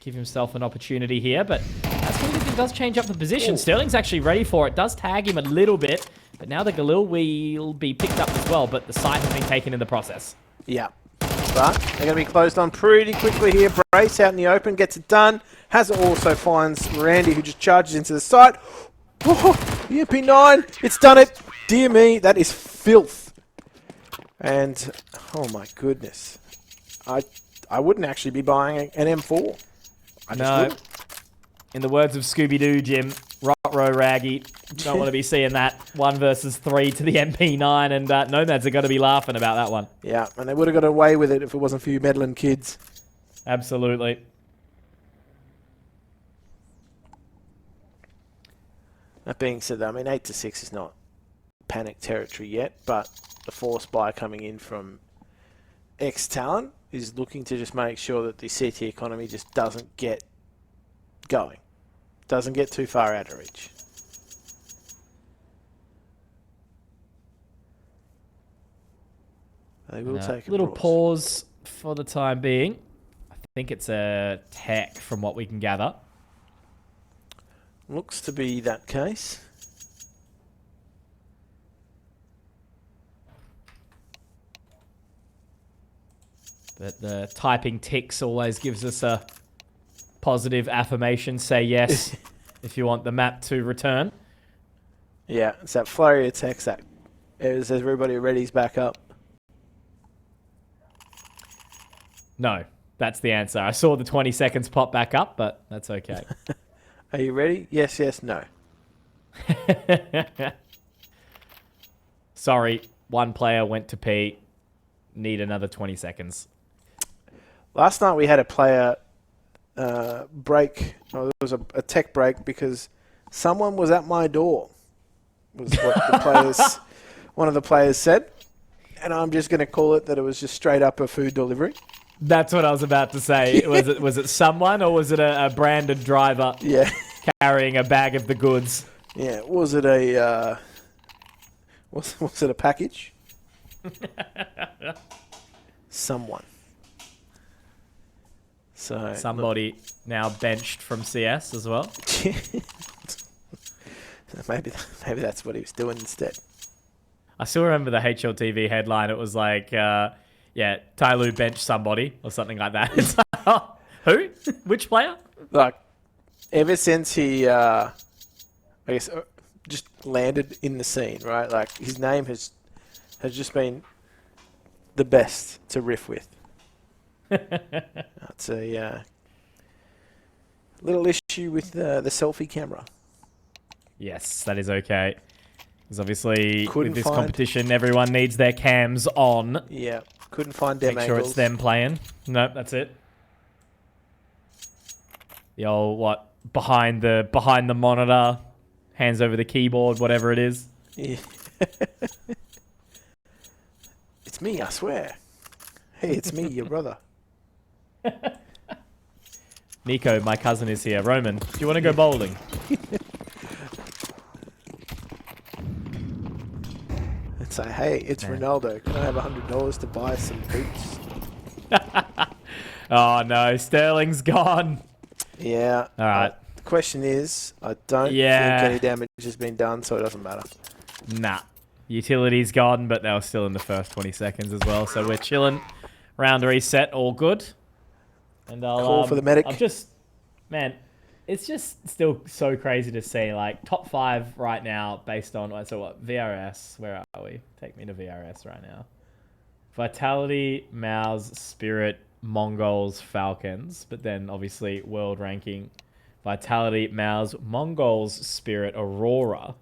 give himself an opportunity here. But as Hooligan does change up the position, Sterling's actually ready for it. Does tag him a little bit. But now the Galil will be picked up as well, but the site has been taken in the process. Yeah. But they're going to be closed on pretty quickly here. Brace out in the open, gets it done. hazr also finds Randy, who just charges into the site. Oh, the MP9, it's done it. Dear me, that is filth. And, oh my goodness. I wouldn't actually be buying an M4. I just wouldn't. In the words of Scooby-Doo, Jim, rot-row raggy. Don't want to be seeing that 1 versus 3 to the MP9, and NomadS are going to be laughing about that one. Yeah, and they would have got away with it if it wasn't for you meddling kids. Absolutely. That being said, though, I mean, 8-6 is not panic territory yet, but the force buy coming in from ex-TALON is looking to just make sure that the CT economy just doesn't get going. Doesn't get too far out of reach. They will take a little pause. pause for the time being. I think it's a tech from what we can gather. Looks to be that case. But the typing ticks always gives us a positive affirmation. Say yes if you want the map to return. Yeah, it's that flurry of text that as everybody ready's back up. No, that's the answer. I saw the 20 seconds pop back up, but that's okay. Are you ready? Yes, yes, no. Sorry, one player went to pee. Need another 20 seconds. Last night we had a player break. Oh, there was a tech break because someone was at my door. Was what the players, one of the players said, and I'm just going to call it that it was just straight up a food delivery. That's what I was about to say. Was it someone or was it a branded driver Yeah. carrying a bag of the goods? Yeah. Was it a was it a package? Someone. So Somebody now benched from CS as well. maybe that's what he was doing instead. I still remember the HLTV headline. It was like, Tyloo benched somebody or something like that. It's like, oh, who? Which player? Like, ever since he, I guess, just landed in the scene, right? Like, his name has just been the best to riff with. It's a little issue with the selfie camera. Yes, that is okay. Because obviously, Couldn't with this find- competition, everyone needs their cams on. Yeah, couldn't find them Make sure angles. it's them playing. Nope, that's it. The old, behind the monitor, hands over the keyboard, whatever it is. Yeah. It's me, I swear. Hey, it's me, your brother. Nico, my cousin, is here. Roman, do you want to go bowling? And say, hey, it's Ronaldo. Can I have $100 to buy some boots? Oh no, Sterling's gone. Yeah. All right. The question is, I don't think any damage has been done, so it doesn't matter. Nah. Utility's gone, but they were still in the first 20 seconds as well, so we're chilling. Round reset, all good. And I'll Call for the medic. I'm just, man, it's just still so crazy to see. Like, top 5 right now based on, so what, VRS, where are we? Take me to VRS right now. Vitality, Mouse, Spirit, Mongols, Falcons, but then obviously world ranking. Vitality, Mouse, Mongols, Spirit, Aurora.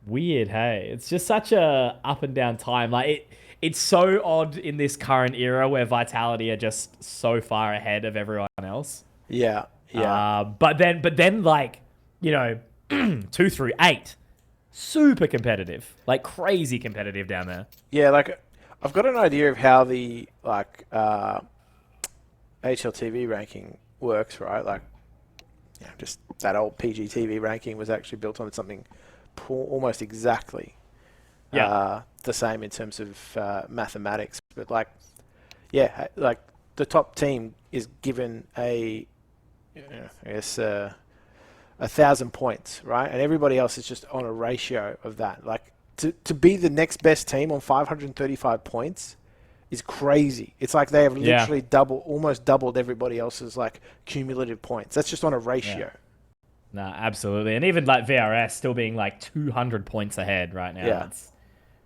Weird, hey? It's just such a up and down time. Like, it's so odd in this current era where Vitality are just so far ahead of everyone else. Yeah, yeah. But then, like, 2 through 8, super competitive, like crazy competitive down there. Yeah, like, I've got an idea of how the, like, HLTV ranking works, right? Like, just that old PGTV ranking was actually built on something almost exactly the same in terms of mathematics. But, like, yeah, like, the top team is given I guess, 1,000 points, right? And everybody else is just on a ratio of that. Like, to be the next best team on 535 points is crazy. It's like they have literally almost doubled everybody else's, like, cumulative points. That's just on a ratio. Yeah. No, absolutely. And even, like, VRS still being, like, 200 points ahead right now. Yeah.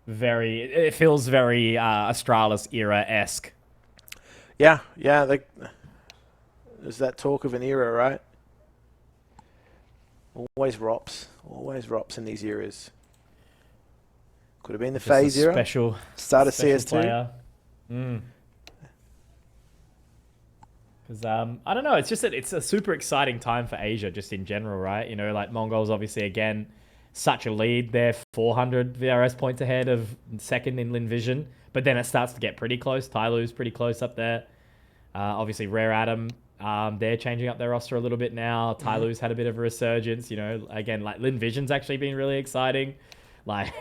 It feels very Astralis era-esque. Yeah, like, there's that talk of an era, right? Always ROPS in these eras. Could have been the Just phase a era. Special Start of special CS2. player. Because I don't know, it's a super exciting time for Asia just in general, right? Like Mongols obviously again such a lead. They're 400 VRS points ahead of second in Lin Vision, but then it starts to get pretty close. Tyloo's pretty close up there. Obviously Rare Atom, they're changing up their roster a little bit now. Tyloo's had a bit of a resurgence. Again, like Lin Vision's actually been really exciting. Like,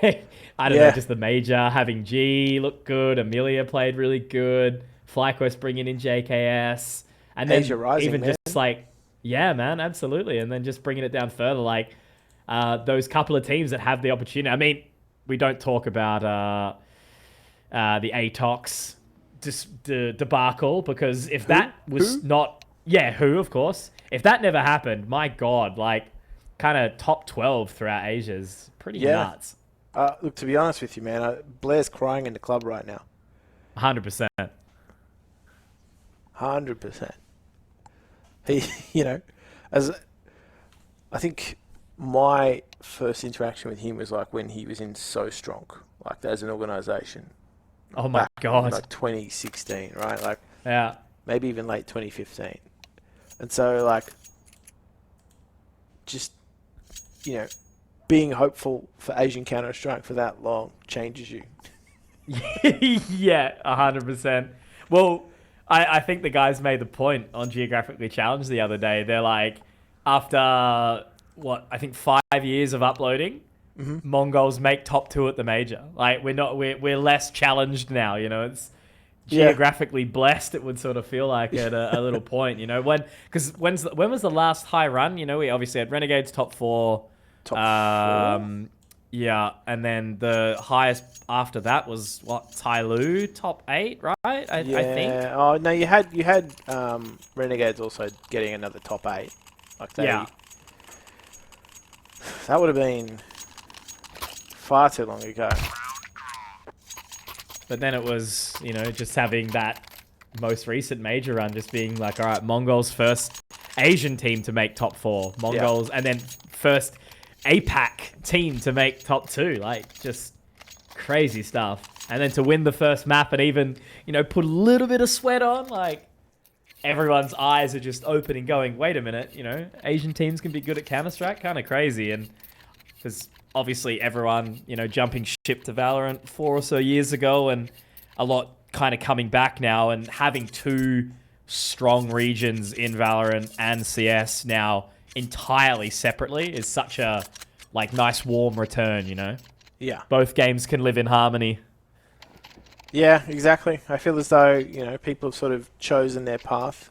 I don't know, just the major, having G look good. Amelia played really good. FlyQuest bringing in JKS. And then Asia Rising, even man. just like, yeah, man, absolutely. And then just bringing it down further, like those couple of teams that have the opportunity. I mean, we don't talk about the ATOX debacle because if that was not... Yeah, of course. If that never happened, my God, like, kind of top 12 throughout Asia is pretty nuts. Look, to be honest with you, man, Blair's crying in the club right now. 100%. 100%. He, as I think my first interaction with him was like when he was in So Strong, like as an organization. Oh my back in, God. like 2016, right? Like, Yeah. maybe even late 2015. And so, like, just, being hopeful for Asian Counter-Strike for that long changes you. Yeah, 100%. Well, I think the guys made the point on Geographically Challenged the other day. They're like, after, what, I think 5 years of uploading, Mongols make top 2 at the major. Like, we're less challenged now, you know? It's geographically blessed, it would sort of feel like at a little point, you know? When was the last high run? You know, we obviously had Renegades top 4. Top 4? Yeah, and then the highest after that was what, Tyloo top 8, right? I think. Oh no, you had Renegades also getting another top 8. Like that would have been far too long ago. But then it was, you know, just having that most recent major run, just being like, all right, Mongols first Asian team to make top 4, Mongols, and then first APAC team to make top 2, like just crazy stuff. And then to win the first map and even, you know, put a little bit of sweat on, like everyone's eyes are just open and going, wait a minute, you know, Asian teams can be good at Counter-Strike, kind of crazy. And because obviously everyone, you know, jumping ship to Valorant 4 or so years ago, and a lot kind of coming back now, and having 2 strong regions in Valorant and CS now entirely separately is such a like nice warm return, you know? Yeah. Both games can live in harmony. Yeah, exactly. I feel as though, you know, people have sort of chosen their path.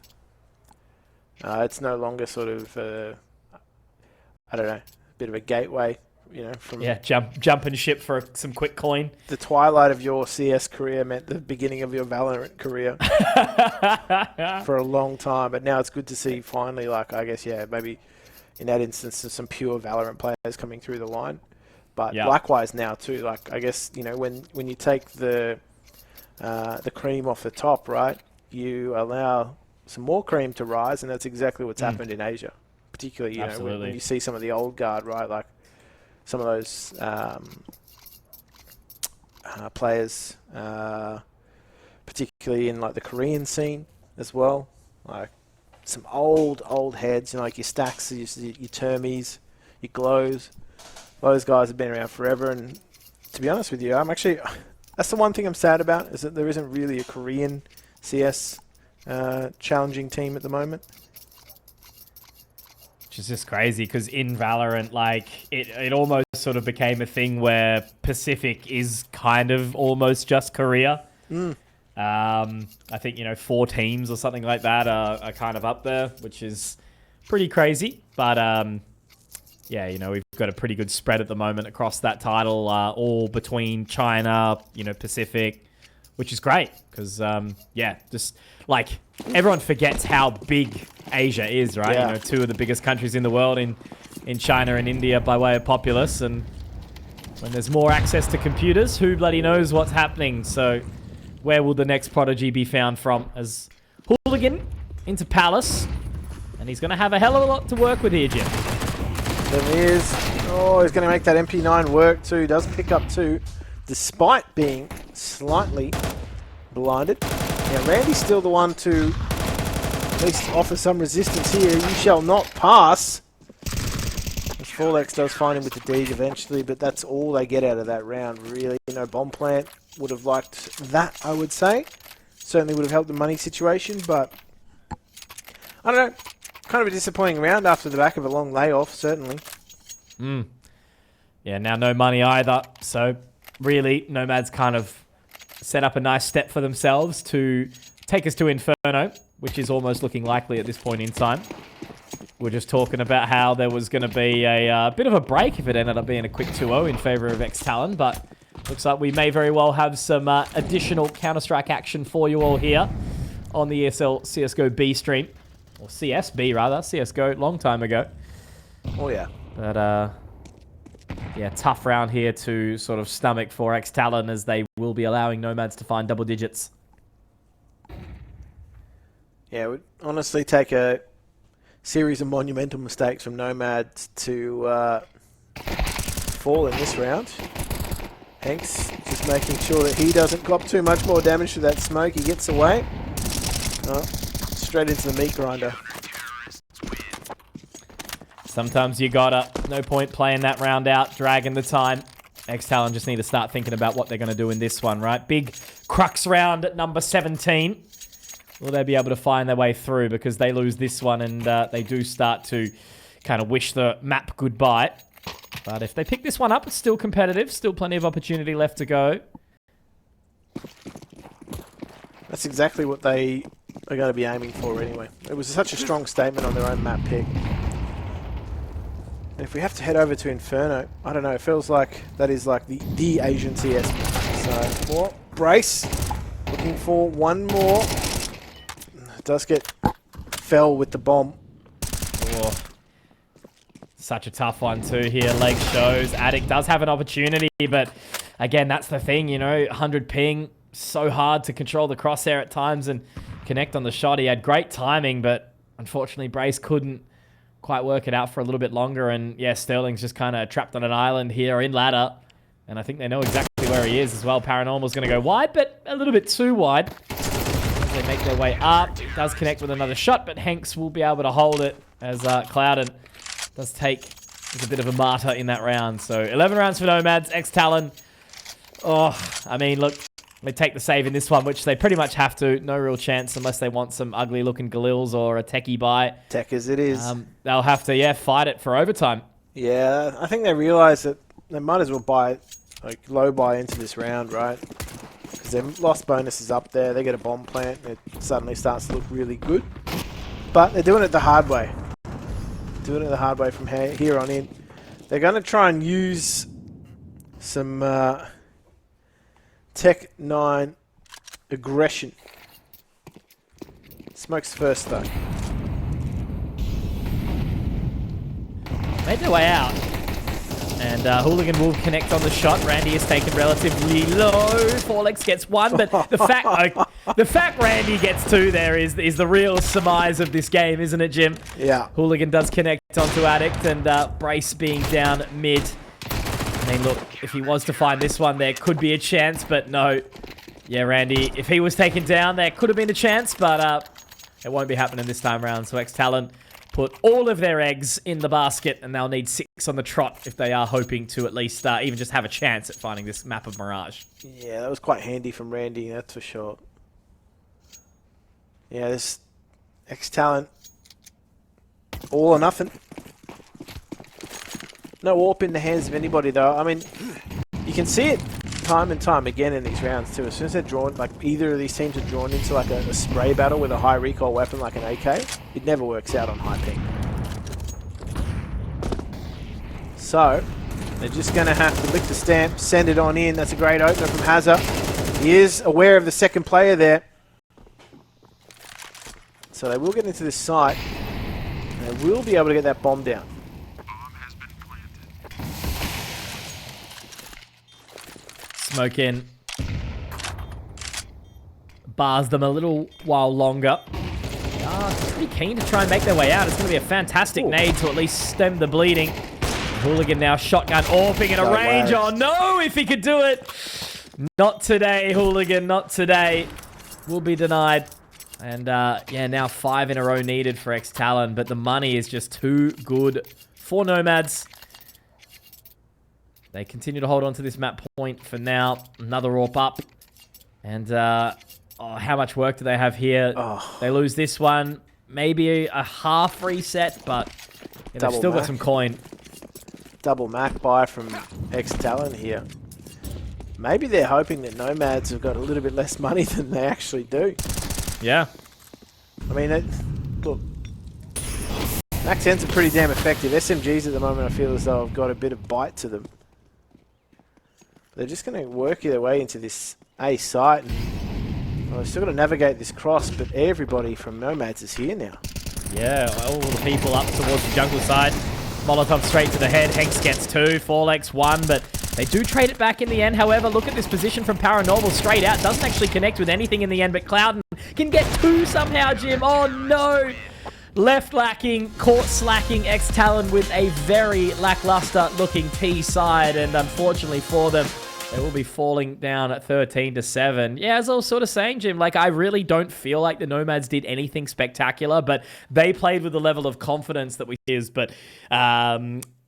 It's no longer sort of, I don't know, a bit of a gateway, you know, from... Yeah, jumping ship for some quick coin. The twilight of your CS career meant the beginning of your Valorant career for a long time. But now it's good to see finally, like, I guess, yeah, maybe in that instance, there's some pure Valorant players coming through the line. But likewise now too, like, I guess, you know, when you take the cream off the top, right, you allow some more cream to rise, and that's exactly what's happened in Asia. Particularly, you know, when you see some of the old guard, right, like some of those players, particularly in like the Korean scene as well, like some old heads, you know, like your Stacks, your Termies, your Glows. Those guys have been around forever, and to be honest with you, I'm actually... That's the one thing I'm sad about, is that there isn't really a Korean CS challenging team at the moment. Which is just crazy, because in Valorant, like, it almost sort of became a thing where Pacific is kind of almost just Korea. I think, you know, 4 teams or something like that are kind of up there, which is pretty crazy. But, yeah, you know, we've got a pretty good spread at the moment across that title, all between China, you know, Pacific, which is great because, yeah, just like everyone forgets how big Asia is, right? Yeah. You know, 2 of the biggest countries in the world in China and India by way of populace. And when there's more access to computers, who bloody knows what's happening? So where will the next prodigy be found from? As Hooligan into Palace, and he's going to have a hell of a lot to work with here, Jim. There he is. Oh, he's going to make that MP9 work too. Does pick up 2, despite being slightly blinded. Now, Randy's still the one to at least offer some resistance here. You shall not pass. As Fallex does find him with the deed eventually, but that's all they get out of that round, really. You know, Bomb Plant would have liked that, I would say. Certainly would have helped the money situation, but I don't know. Kind of a disappointing round after the back of a long layoff, certainly. Yeah, now no money either. So really, NomadS kind of set up a nice step for themselves to take us to Inferno, which is almost looking likely at this point in time. We're just talking about how there was going to be a bit of a break if it ended up being a quick 2-0 in favor of ex-TALON, but looks like we may very well have some additional Counter-Strike action for you all here on the ESL CSGO B stream. Or CSB, rather. CSGO, long time ago. Oh, yeah. But, yeah, tough round here to sort of stomach for ex-TALON, as they will be allowing NomadS to find double digits. Yeah, it would honestly take a series of monumental mistakes from NomadS to fall in this round. Hanks just making sure that he doesn't cop too much more damage to that smoke. He gets away. Oh, straight into the meat grinder. Sometimes you gotta. No point playing that round out, dragging the time. ex-TALON just need to start thinking about what they're going to do in this one, right? Big crux round at number 17. will they be able to find their way through? Because they lose this one and they do start to kind of wish the map goodbye. But if they pick this one up, it's still competitive. Still plenty of opportunity left to go. That's exactly what they are going to be aiming for anyway. It was such a strong statement on their own map pick. And if we have to head over to Inferno, I don't know, it feels like that is like the Asian CS map. So, more brace. Looking for one more. Does get fell with the bomb. Oh. Such a tough one too here. Leg shows. Addict does have an opportunity, but again, that's the thing, you know, 100 ping, so hard to control the crosshair at times and connect on the shot. He had great timing, but unfortunately Brace couldn't quite work it out for a little bit longer. And yeah, Sterling's just kind of trapped on an island here in ladder. And I think they know exactly where he is as well. Paranormal's going to go wide, but a little bit too wide. As they make their way up, it does connect with another shot, but Hanks will be able to hold it as Clouden does take a bit of a martyr in that round. So 11 rounds for NomadS, ex-TALON. Oh, I mean, look, they take the save in this one, which they pretty much have to. No real chance unless they want some ugly-looking Galils or a techie buy. Tech as it is. They'll have to, yeah, fight it for overtime. Yeah, I think they realise that they might as well buy, like, low buy into this round, right? Because their loss bonus is up there. They get a bomb plant, and it suddenly starts to look really good. But they're doing it the hard way. Doing it the hard way from here on in. They're going to try and use some Tech 9 aggression. Smokes first, though. Made their way out. And Hooligan will connect on the shot. Randy is taken relatively low. Forlex gets one, but the fact Randy gets two there is the real surmise of this game, isn't it, Jim? Yeah. Hooligan does connect onto Addict, and Brace being down mid. I mean, look, if he was to find this one, there could be a chance, but no. Yeah, Randy, if he was taken down, there could have been a chance, but it won't be happening this time around. So ex-TALON put all of their eggs in the basket, and they'll need 6 on the trot if they are hoping to at least even just have a chance at finding this map of Mirage. Yeah, that was quite handy from Randy, that's for sure. Yeah, this ex-TALON, all or nothing. No warp in the hands of anybody, though. I mean, you can see it time and time again in these rounds, too. As soon as they're drawn, like either of these teams are drawn into like a spray battle with a high recoil weapon like an AK, it never works out on high ping. So, they're just going to have to lick the stamp, send it on in. That's a great opener from hazr. He is aware of the second player there. So they will get into this site. They will be able to get that bomb down. Smoke in. Bars them a little while longer. Pretty keen to try and make their way out. It's going to be a fantastic nade to at least stem the bleeding. Hooligan now shotgun orping in a range. Oh no, if he could do it. Not today, Hooligan, not today. Will be denied. And yeah, now 5 in a row needed for ex-TALON, but the money is just too good for NomadS. They continue to hold on to this map point for now. Another AWP up. And how much work do they have here? Oh. They lose this one. Maybe a half reset, but yeah, they've still got some coin. Double Mac buy from ex-TALON here. Maybe they're hoping that NomadS have got a little bit less money than they actually do. Yeah. I mean, look, Mac 10s are pretty damn effective. SMGs at the moment, I feel as though have got a bit of bite to them. They're just going to work their way into this A site. And, well, they've still got to navigate this cross, but everybody from NomadS is here now. Yeah, all the people up towards the jungle side. Molotov straight to the head. Hanks gets 2, Forlex 1, but they do trade it back in the end. However, look at this position from Paranormal straight out. Doesn't actually connect with anything in the end, but Clouden can get 2 somehow, Jim. Oh, no. Left lacking, caught slacking, ex-TALON with a very lackluster looking T side, and unfortunately for them, They will be falling down at 13-7. Yeah, as I was sort of saying, Jim, like, I really don't feel like the NomadS did anything spectacular, but they played with the level of confidence that we is. But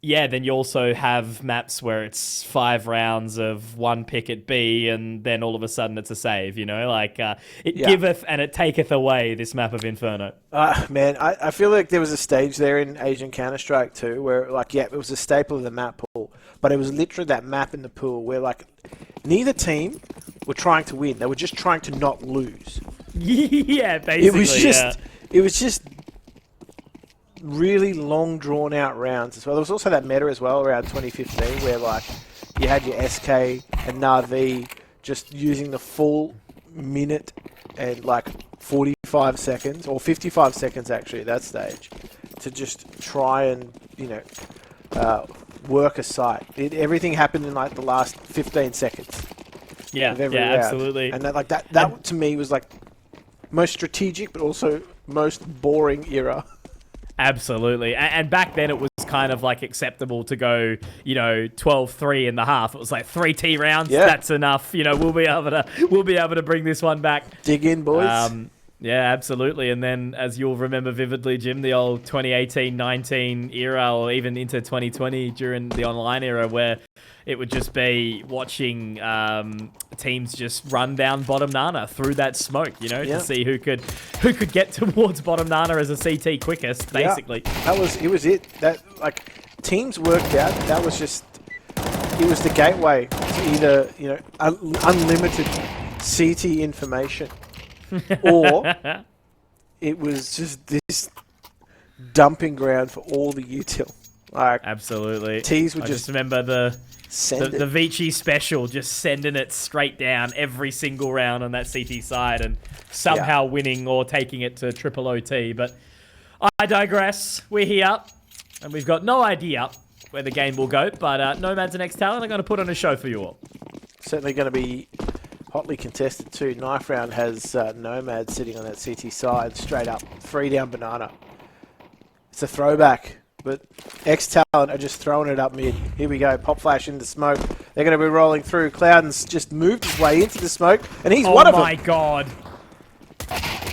yeah, then you also have maps where it's 5 rounds of 1 pick at B, and then all of a sudden it's a save, you know? Like, it giveth and it taketh away, this map of Inferno. Man, I feel like there was a stage there in Asian Counter-Strike too, where, like, yeah, it was a staple of the map pool, but it was literally that map in the pool where, like, neither team were trying to win. They were just trying to not lose. Yeah, basically, It was just really long, drawn-out rounds as well. There was also that meta as well around 2015 where, like, you had your SK and Na'Vi just using the full minute and, like, 45 seconds, or 55 seconds actually at that stage, to just try and, you know, work a site. Everything happened in, like, the last 15 seconds. Yeah, of every yeah, round. absolutely. And that to me was, like, most strategic but also most boring era. Absolutely. And back then it was kind of like acceptable to go, you know, 12-3 in the half. It was like 3 T rounds. Yeah. That's enough. You know, we'll be able to bring this one back. Dig in, boys. Yeah, absolutely. And then, as you'll remember vividly, Jim, the old 2018-19 era, or even into 2020 during the online era, where it would just be watching teams just run down bottom Nana through that smoke, you know, to see who could get towards bottom Nana as a CT quickest, basically. Yeah, it was it. That, like, teams worked out. That was just, it was the gateway to either, you know, unlimited CT information, or it was just this dumping ground for all the util. Like, absolutely. Tees would just remember the Vici special, just sending it straight down every single round on that CT side and somehow winning or taking it to triple OT. But I digress. We're here and we've got no idea where the game will go, but NomadS and ex-TALON are going to put on a show for you all. Certainly going to be hotly contested too. Knife Round has NomadS sitting on that CT side, straight up, 3 down banana. It's a throwback. But ex-TALON are just throwing it up mid. Here we go. Pop flash into smoke. They're going to be rolling through. Cloudens just moved his way into the smoke, and he's one of them. Oh, my God.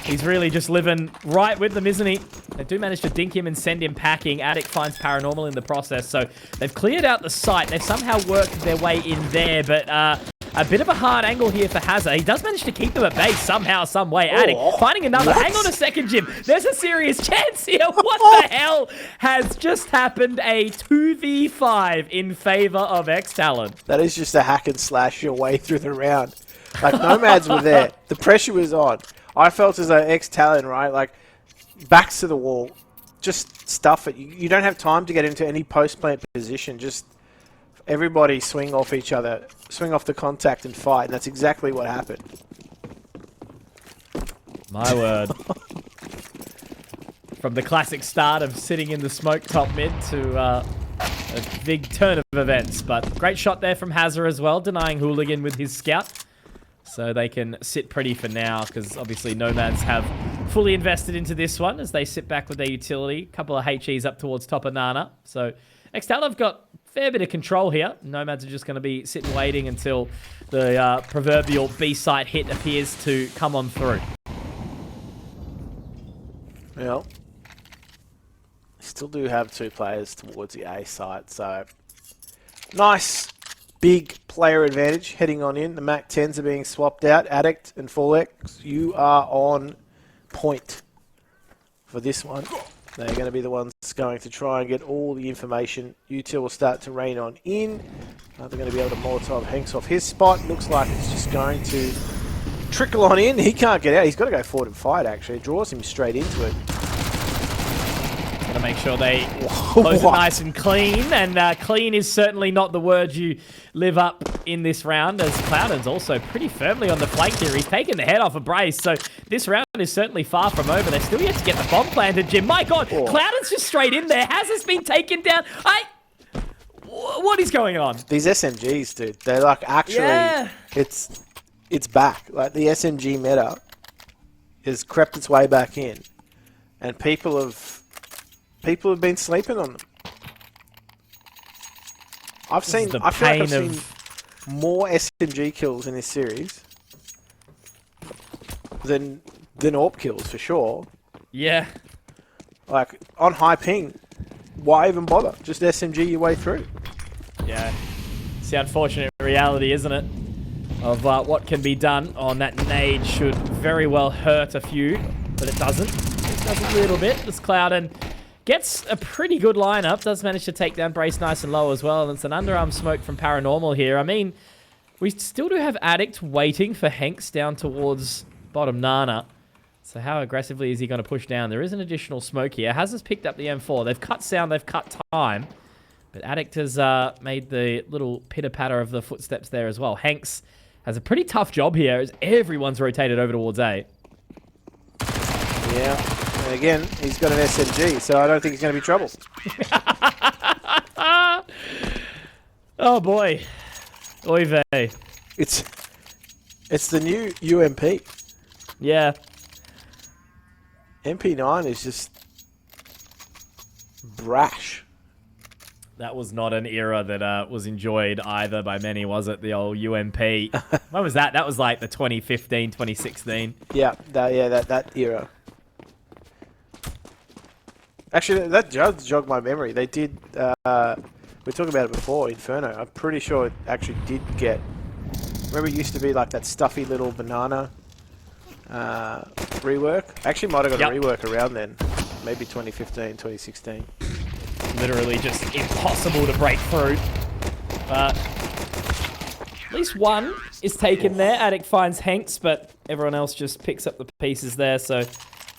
He's really just living right with them, isn't he? They do manage to dink him and send him packing. Attic finds Paranormal in the process. So they've cleared out the site. They've somehow worked their way in there, but a bit of a hard angle here for hazr. He does manage to keep them at bay somehow, some way. Attic finding another. What? Hang on a second, Jim. There's a serious chance here. What the hell has just happened? A 2v5 in favor of ex-TALON. That is just a hack and slash your way through the round. Like, NomadS were there. The pressure was on. I felt as though ex-TALON, right, like, backs to the wall. Just stuff it. You don't have time to get into any post-plant position. Just everybody swing off each other, swing off the contact and fight, and that's exactly what happened. My word. From the classic start of sitting in the smoke top mid to a big turn of events. But great shot there from hazr as well, denying Hooligan with his scout. So they can sit pretty for now, because obviously NomadS have fully invested into this one as they sit back with their utility. A couple of HEs up towards top of Nana. So ex-TALON have got fair bit of control here. NomadS are just going to be sitting waiting until the proverbial B site hit appears to come on through. Well, still do have 2 players towards the A site, so nice big player advantage heading on in. The Mac 10s are being swapped out. Addict and Fallex, you are on point for this one. They're going to be the ones going to try and get all the information. Util will start to rain on in. They're going to be able to Molotov Hanks off his spot. Looks like it's just going to trickle on in. He can't get out. He's got to go forward and fight, actually. It draws him straight into it. Got to make sure they close it nice and clean. And clean is certainly not the word you live up in this round, as Clouden's also pretty firmly on the flank here. He's taken the head off of Brace, so this round is certainly far from over. They're still yet to get the bomb planted, Jim. My God, Clouden's just straight in there. Hazard's been taken down. What is going on? These SMGs, dude, they're like actually, it's back. Like, the SMG meta has crept its way back in, and people have been sleeping on them. I feel like I've seen more SMG kills in this series than AWP kills for sure. Yeah. Like on high ping, why even bother? Just SMG your way through. Yeah. It's the unfortunate reality, isn't it? Of what can be done on that nade should very well hurt a few, but it doesn't. It does a little bit. This Clouden gets a pretty good lineup. Does manage to take down Brace nice and low as well. And it's an underarm smoke from Paranormal here. I mean, we still do have Addict waiting for Hanks down towards bottom Nana. So how aggressively is he going to push down? There is an additional smoke here. Hazard's picked up the M4. They've cut sound. They've cut time. But Addict has made the little pitter-patter of the footsteps there as well. Hanks has a pretty tough job here as everyone's rotated over towards A. Yeah, and again, he's got an SMG, so I don't think he's going to be trouble. Oh boy. Oy vey. It's the new UMP. Yeah. MP9 is just brash. That was not an era that was enjoyed either by many, was it? The old UMP. When was that? That was like the 2015, 2016. Yeah, that era. Actually, that jogged my memory. They did. We were talking about it before. Inferno. I'm pretty sure it actually did get. Remember, it used to be like that stuffy little banana rework. Actually, might have got a rework around then. Maybe 2015, 2016. Literally just impossible to break through. But at least one is taken there. Addict finds Hanks, but everyone else just picks up the pieces there. So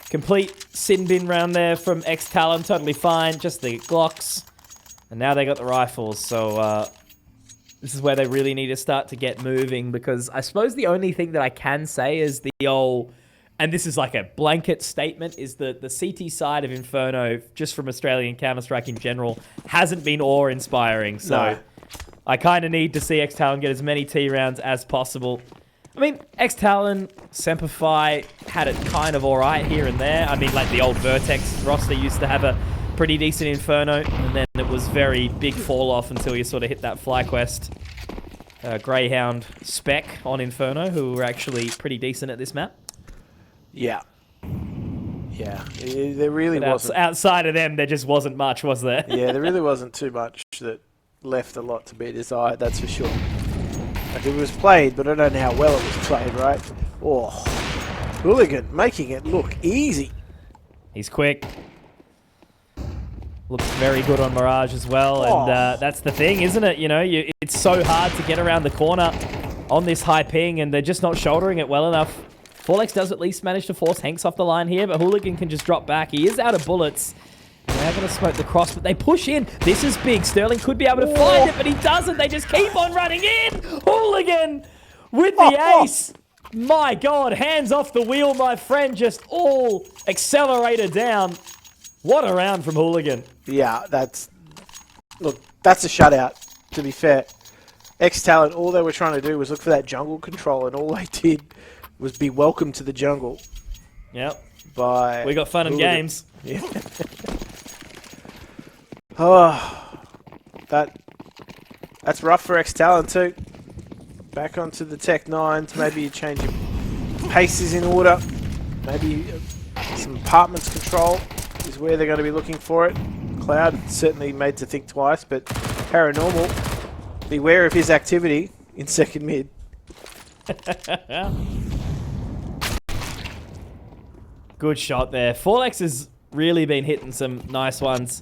complete sin bin round there from ex-TALON. Totally fine. Just the Glocks. And now they got the rifles. So this is where they really need to start to get moving, because I suppose the only thing that I can say is the old... And this is like a blanket statement, is that the CT side of Inferno, just from Australian Counter-Strike in general, hasn't been awe-inspiring. So no. I kind of need to see ex-TALON get as many T rounds as possible. I mean, ex-TALON, Semperfi had it kind of alright here and there. I mean, like the old Vertex roster used to have a pretty decent Inferno, and then it was very big fall-off until you sort of hit that FlyQuest Greyhound spec on Inferno, who were actually pretty decent at this map. Yeah. Yeah. There really wasn't. Outside of them, there just wasn't much, was there? Yeah, there really wasn't too much that left a lot to be desired, that's for sure. Like, it was played, but I don't know how well it was played, right? Oh, Hooligan making it look easy. He's quick. Looks very good on Mirage as well, and that's the thing, isn't it? You know, it's so hard to get around the corner on this high ping, and they're just not shouldering it well enough. Forlex does at least manage to force Hanks off the line here, but Hooligan can just drop back. He is out of bullets. They're going to smoke the cross, but they push in. This is big. Sterling could be able to find it, but he doesn't. They just keep on running in. Hooligan with the ace. My God, hands off the wheel, my friend. Just all accelerator down. What a round from Hooligan. Yeah, that's a shutout, to be fair. ex-TALON, all they were trying to do was look for that jungle control, and all they did was be welcome to the jungle. Yep. By we got fun and games. Yeah. Oh, that's rough for ex-TALON too. Back onto the Tech 9s. Maybe you change your paces in order. Maybe some apartments control is where they're going to be looking for it. Cloud certainly made to think twice, but Paranormal, beware of his activity in second mid. Good shot there. Forlex has really been hitting some nice ones.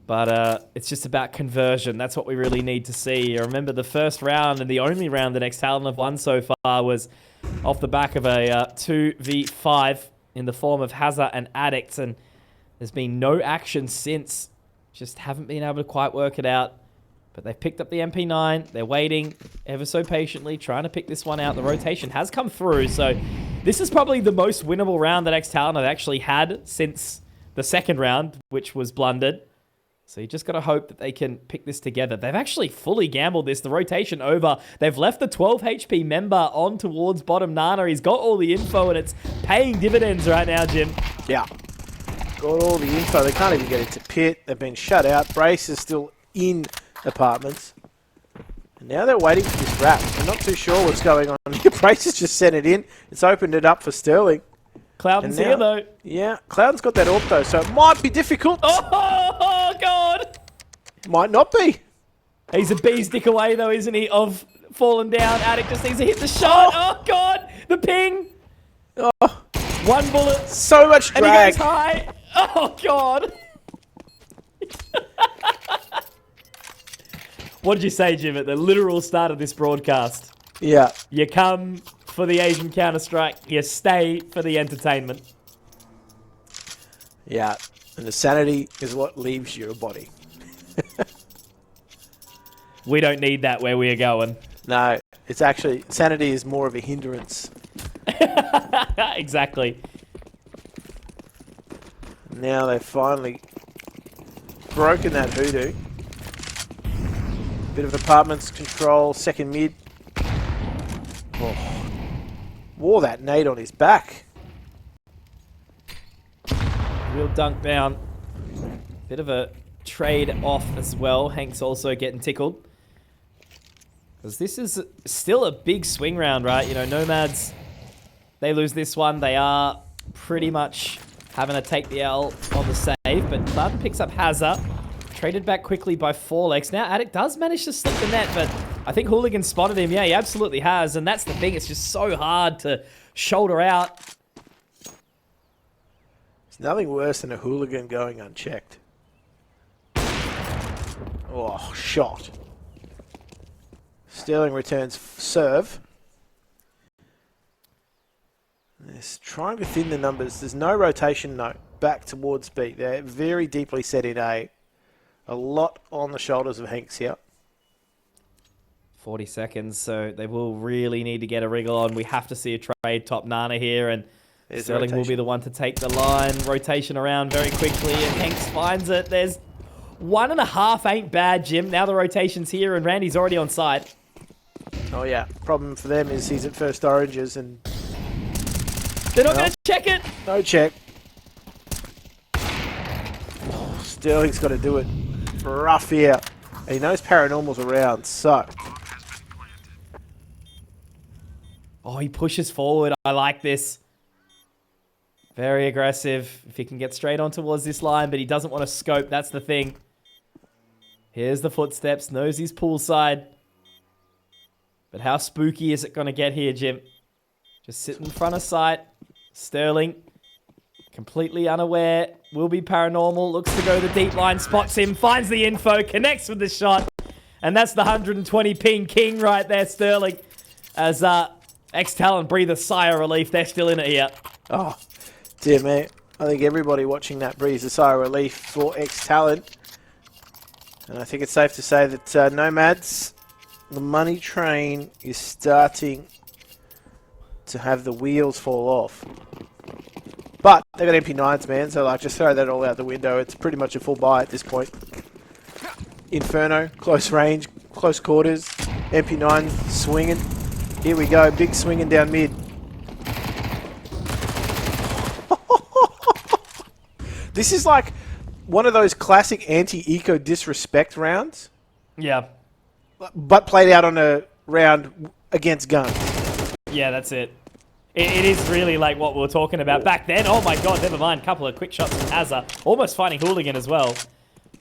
But it's just about conversion. That's what we really need to see. I remember the first round and the only round that ex-TALON have won so far was off the back of a 2v5 in the form of hazr and Addict. And there's been no action since. Just haven't been able to quite work it out. But they've picked up the MP9. They're waiting ever so patiently, trying to pick this one out. The rotation has come through. So this is probably the most winnable round that ex-TALON have actually had since the second round, which was blundered. So you just got to hope that they can pick this together. They've actually fully gambled this. The rotation over. They've left the 12 HP member on towards bottom Nana. He's got all the info, and it's paying dividends right now, Jim. Yeah. Got all the info. They can't even get into pit. They've been shut out. Brace is still in apartments. And now they're waiting for this wrap. They're not too sure what's going on. Brace has just sent it in. It's opened it up for Sterling. Cloudon's here, though. Yeah, Cloudon's got that AWP, though, so it might be difficult. Oh, God. Might not be. He's a bee's dick away, though, isn't he, of falling down. Attic just needs to hit the shot. Oh, God. The ping. Oh, One bullet. so much And he drag. goes high. Oh, God. What did you say, Jim, at the literal start of this broadcast? Yeah. You come for the Asian Counter-Strike. You stay for the entertainment. Yeah. And the sanity is what leaves your body. We don't need that where we are going. No, it's actually, sanity is more of a hindrance. Exactly. Now they've finally broken that hoodoo. Bit of apartments control, second mid. Oh. Wore that nade on his back. Real dunk down. Bit of a trade off as well. Hank's also getting tickled. Because this is still a big swing round, right? You know, NomadS, they lose this one. They are pretty much having to take the L on the save. But Cloudon picks up hazr. Traded back quickly by 4legs. Now, Attic does manage to slip the net, but I think Hooligan spotted him. Yeah, he absolutely has. And that's the thing. It's just so hard to shoulder out. There's nothing worse than a Hooligan going unchecked. Oh, shot. Sterling returns serve. They're trying to thin the numbers. There's no rotation, no. Back towards B. They're very deeply set in A. A lot on the shoulders of Hanks here. 40 seconds, so they will really need to get a wriggle on. We have to see a trade top Nana here, and There's Sterling will be the one to take the line. Rotation around very quickly, and Hanks finds it. There's 1.5 ain't bad, Jim. Now the rotation's here, and Randy's already on site. Oh, yeah. Problem for them is he's at first oranges and... They're not going to check it. No check. Oh, Sterling's got to do it. Rough here. And he knows Paranormal's around, so... Oh, he pushes forward. I like this. Very aggressive. If he can get straight on towards this line, but he doesn't want to scope. That's the thing. Here's the footsteps. Knows he's poolside. But how spooky is it going to get here, Jim? Just sit in front of sight. Sterling, completely unaware. Will be Paranormal. Looks to go the deep line. Spots him. Finds the info. Connects with the shot. And that's the 120 ping king right there, Sterling. As ex-TALON breathe a sigh of relief. They're still in it here. Oh, dear me. I think everybody watching that breathes a sigh of relief for ex-TALON. And I think it's safe to say that NomadS, the money train, is starting to have the wheels fall off. But they've got MP9s, man, so like just throw that all out the window. It's pretty much a full buy at this point. Inferno, close range, close quarters, MP9 swinging. Here we go, big swinging down mid. This is like one of those classic anti-eco disrespect rounds, Yeah. but played out on a round against guns. Yeah, that's it. It is really like what we were talking about back then. Oh my god, never mind. Couple of quick shots from hazr. Almost finding Hooligan as well.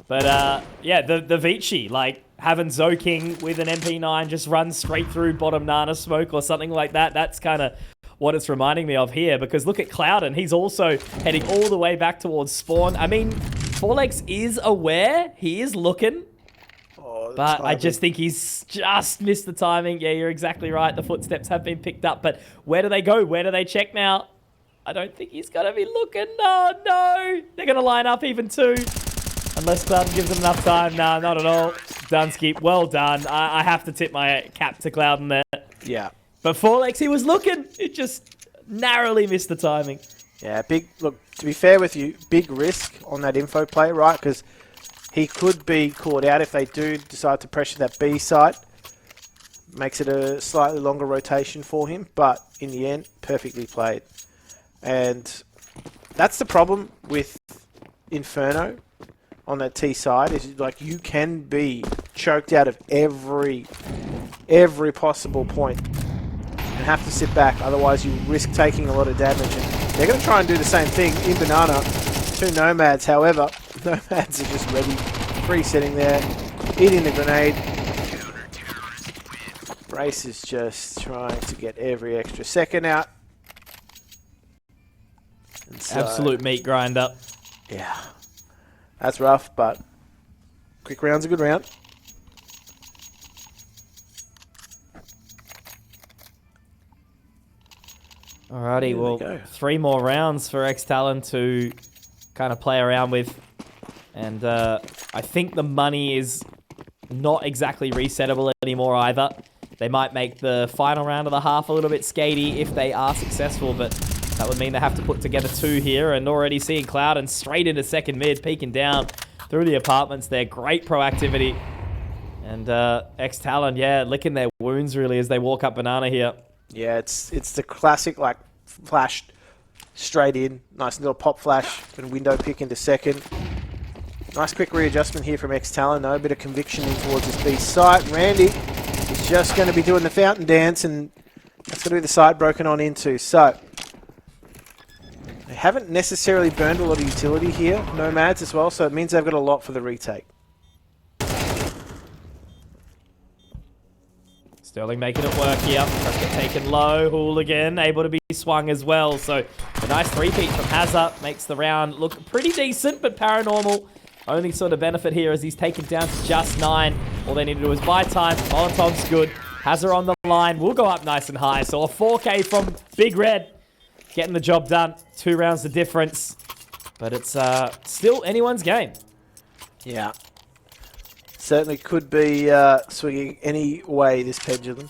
But yeah, the Vici, like having Zoking with an MP9 just run straight through bottom Nana smoke or something like that. That's kind of what it's reminding me of here. Because look at Cloudon. He's also heading all the way back towards spawn. I mean, 4legs is aware. He is looking. But I just think he's just missed the timing. Yeah, you're exactly right. The footsteps have been picked up. But where do they go? Where do they check now? I don't think he's going to be looking. No, no. They're going to line up even too. Unless Cloudon gives them enough time. No, not at all. Dunskeep, well done. I have to tip my cap to Cloudon there. Yeah. But 4legs, he was looking. It just narrowly missed the timing. Yeah, look, to be fair with you, big risk on that info play, right? Because he could be caught out if they do decide to pressure that B site. Makes it a slightly longer rotation for him, but in the end, perfectly played. And that's the problem with Inferno on that T side, is like you can be choked out of every every possible point and have to sit back. Otherwise, you risk taking a lot of damage. And they're going to try and do the same thing in Banana to Nomads. However, Nomads are just ready. Free sitting there, eating the grenade. Brace is just trying to get every extra second out. And so, Absolute meat grinder. yeah, that's rough, but quick round's a good round. Alrighty, There well, we go. 3 more rounds for ex-TALON to kind of play around with. And I think the money is not exactly resettable anymore either. They might make the final round of the half a little bit skatey if they are successful, but that would mean they have to put together 2 here. And already seeing Cloud and straight into second mid, peeking down through the apartments there. Great proactivity. And ex-TALON, yeah, licking their wounds really as they walk up Banana here. Yeah, it's the classic, like, flash straight in. Nice little pop flash and window pick into second. Nice quick readjustment here from ex-TALON, though. A bit of conviction in towards this B site. Randy is just going to be doing the fountain dance, and that's going to be the site broken on into. So, they haven't necessarily burned a lot of utility here, Nomads as well, so it means they've got a lot for the retake. Sterling making it work here. Does get taken low. Hooligan able to be swung as well. So a nice 3-peat from hazr makes the round look pretty decent, but Paranormal only sort of benefit here as he's taken down to just 9. All they need to do is buy time. Molotov's good. hazr on the line. Will go up nice and high. So a 4K from Big Red. Getting the job done. 2 rounds the difference. But it's still anyone's game. Yeah. Certainly could be swinging any way, this pendulum.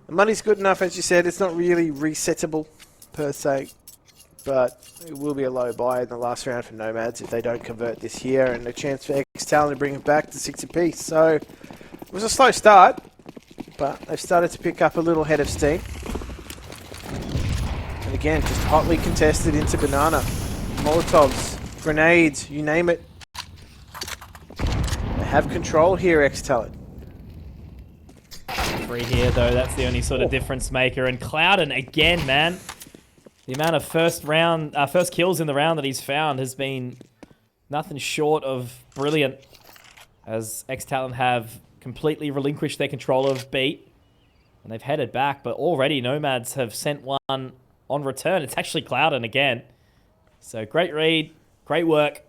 The money's good enough, as you said. It's not really resettable, per se. But it will be a low buy in the last round for Nomads if they don't convert this here. And a chance for ex-TALON to bring it back to 6 apiece. So, it was a slow start. But they've started to pick up a little head of steam. And again, just hotly contested into Banana. Molotovs, grenades, you name it. Have control here, ex-TALON. Free here, though. That's the only sort of difference maker. And Clouden, again, man. The amount of first kills in the round that he's found has been nothing short of brilliant. As ex-TALON have completely relinquished their control of beat. And they've headed back. But already, Nomads have sent one on return. It's actually Clouden again. So, great read. Great work.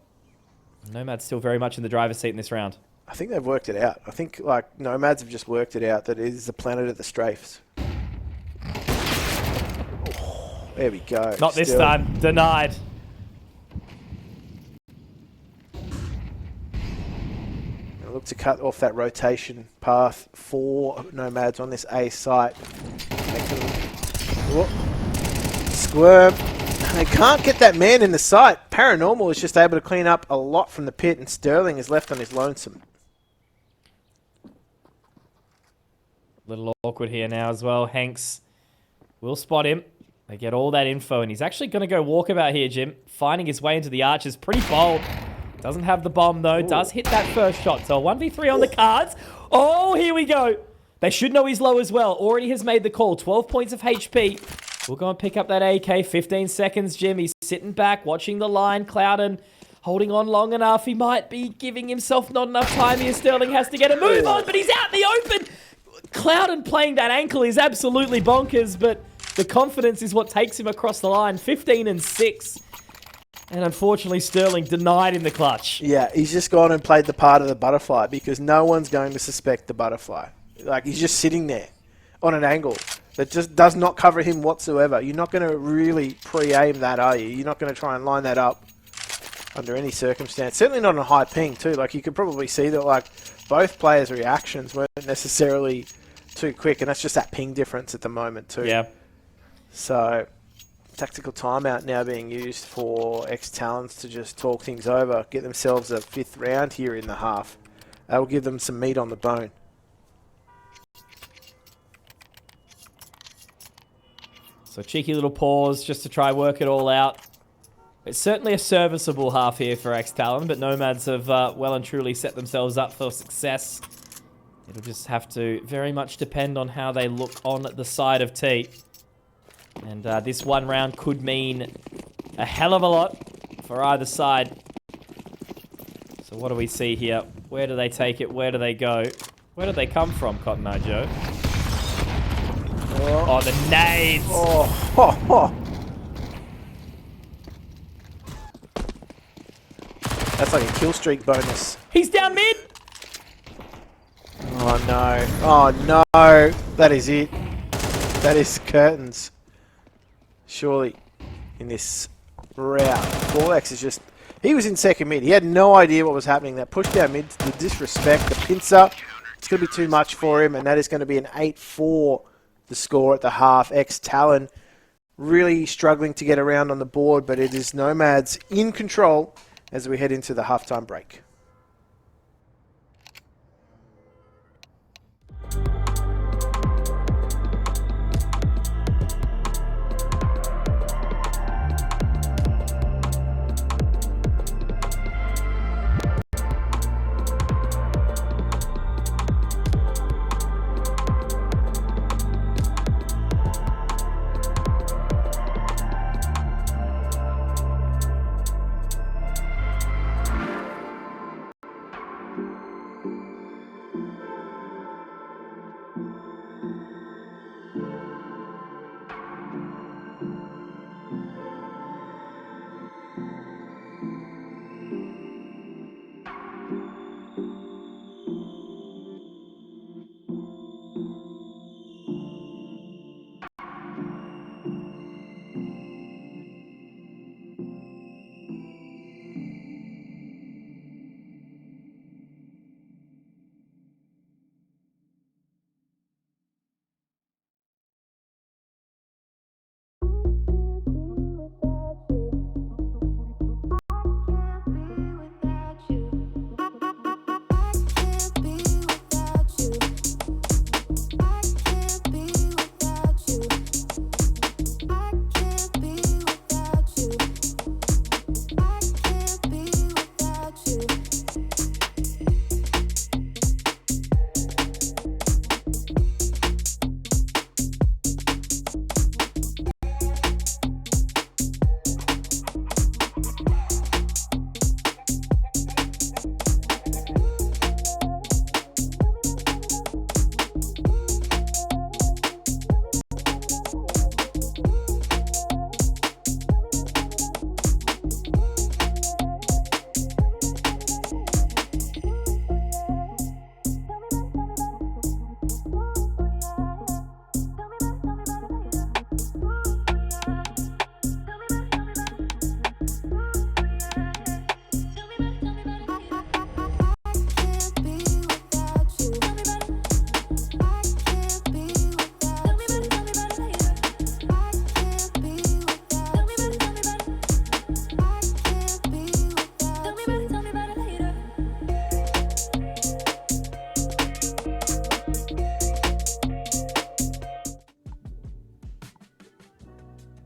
Nomad's still very much in the driver's seat in this round. I think they've worked it out. I think, like, Nomads have just worked it out that it is the planet of the strafes. Oh, there we go. Not this time. Denied. They look to cut off that rotation path for Nomads on this A site. Squirm. They can't get that man in the site. Paranormal is just able to clean up a lot from the pit, and Sterling is left on his lonesome. Little awkward here now as well. Hanks will spot him. They get all that info, and he's actually going to go walkabout here, Jim. Finding his way into the arches. Pretty bold. Doesn't have the bomb, though. Ooh. Does hit that first shot. So a 1v3 on the cards. Oh, here we go. They should know he's low as well. Already has made the call. 12 points of HP. We'll go and pick up that AK. 15 seconds, Jim. He's sitting back, watching the line. Clouden holding on long enough. He might be giving himself not enough time here. Sterling has to get a move on, but he's out in the open. Clouden playing that ankle is absolutely bonkers, but the confidence is what takes him across the line. 15 and 6. And unfortunately, Sterling denied in the clutch. Yeah, he's just gone and played the part of the butterfly because no one's going to suspect the butterfly. Like, he's just sitting there on an angle that just does not cover him whatsoever. You're not going to really pre-aim that, are you? You're not going to try and line that up under any circumstance. Certainly not on a high ping, too. Like, you could probably see that, like, both players' reactions weren't necessarily too quick, and that's just that ping difference at the moment, too. Yeah. So, tactical timeout now being used for ex-Talons to just talk things over, get themselves a 5th round here in the half. That will give them some meat on the bone. So cheeky little pause just to try work it all out. It's certainly a serviceable half here for ex-TALON, but Nomads have well and truly set themselves up for success It'll just have to very much depend on how they look on the side of T. And this one round could mean a hell of a lot for either side. So what do we see here? Where do they take it? Where do they go? Where do they come from, Cotton Eye Joe? Oh, the nades! Oh. That's like a kill streak bonus. He's down mid! Oh no. Oh no. That is it. That is curtains. Surely in this round. 4X is just... He was in second mid. He had no idea what was happening. That push down mid, the disrespect, the pincer. It's going to be too much for him, and that is going to be an 8-4, the score at the half. Ex-TALON really struggling to get around on the board, but it is NomadS in control as we head into the halftime break.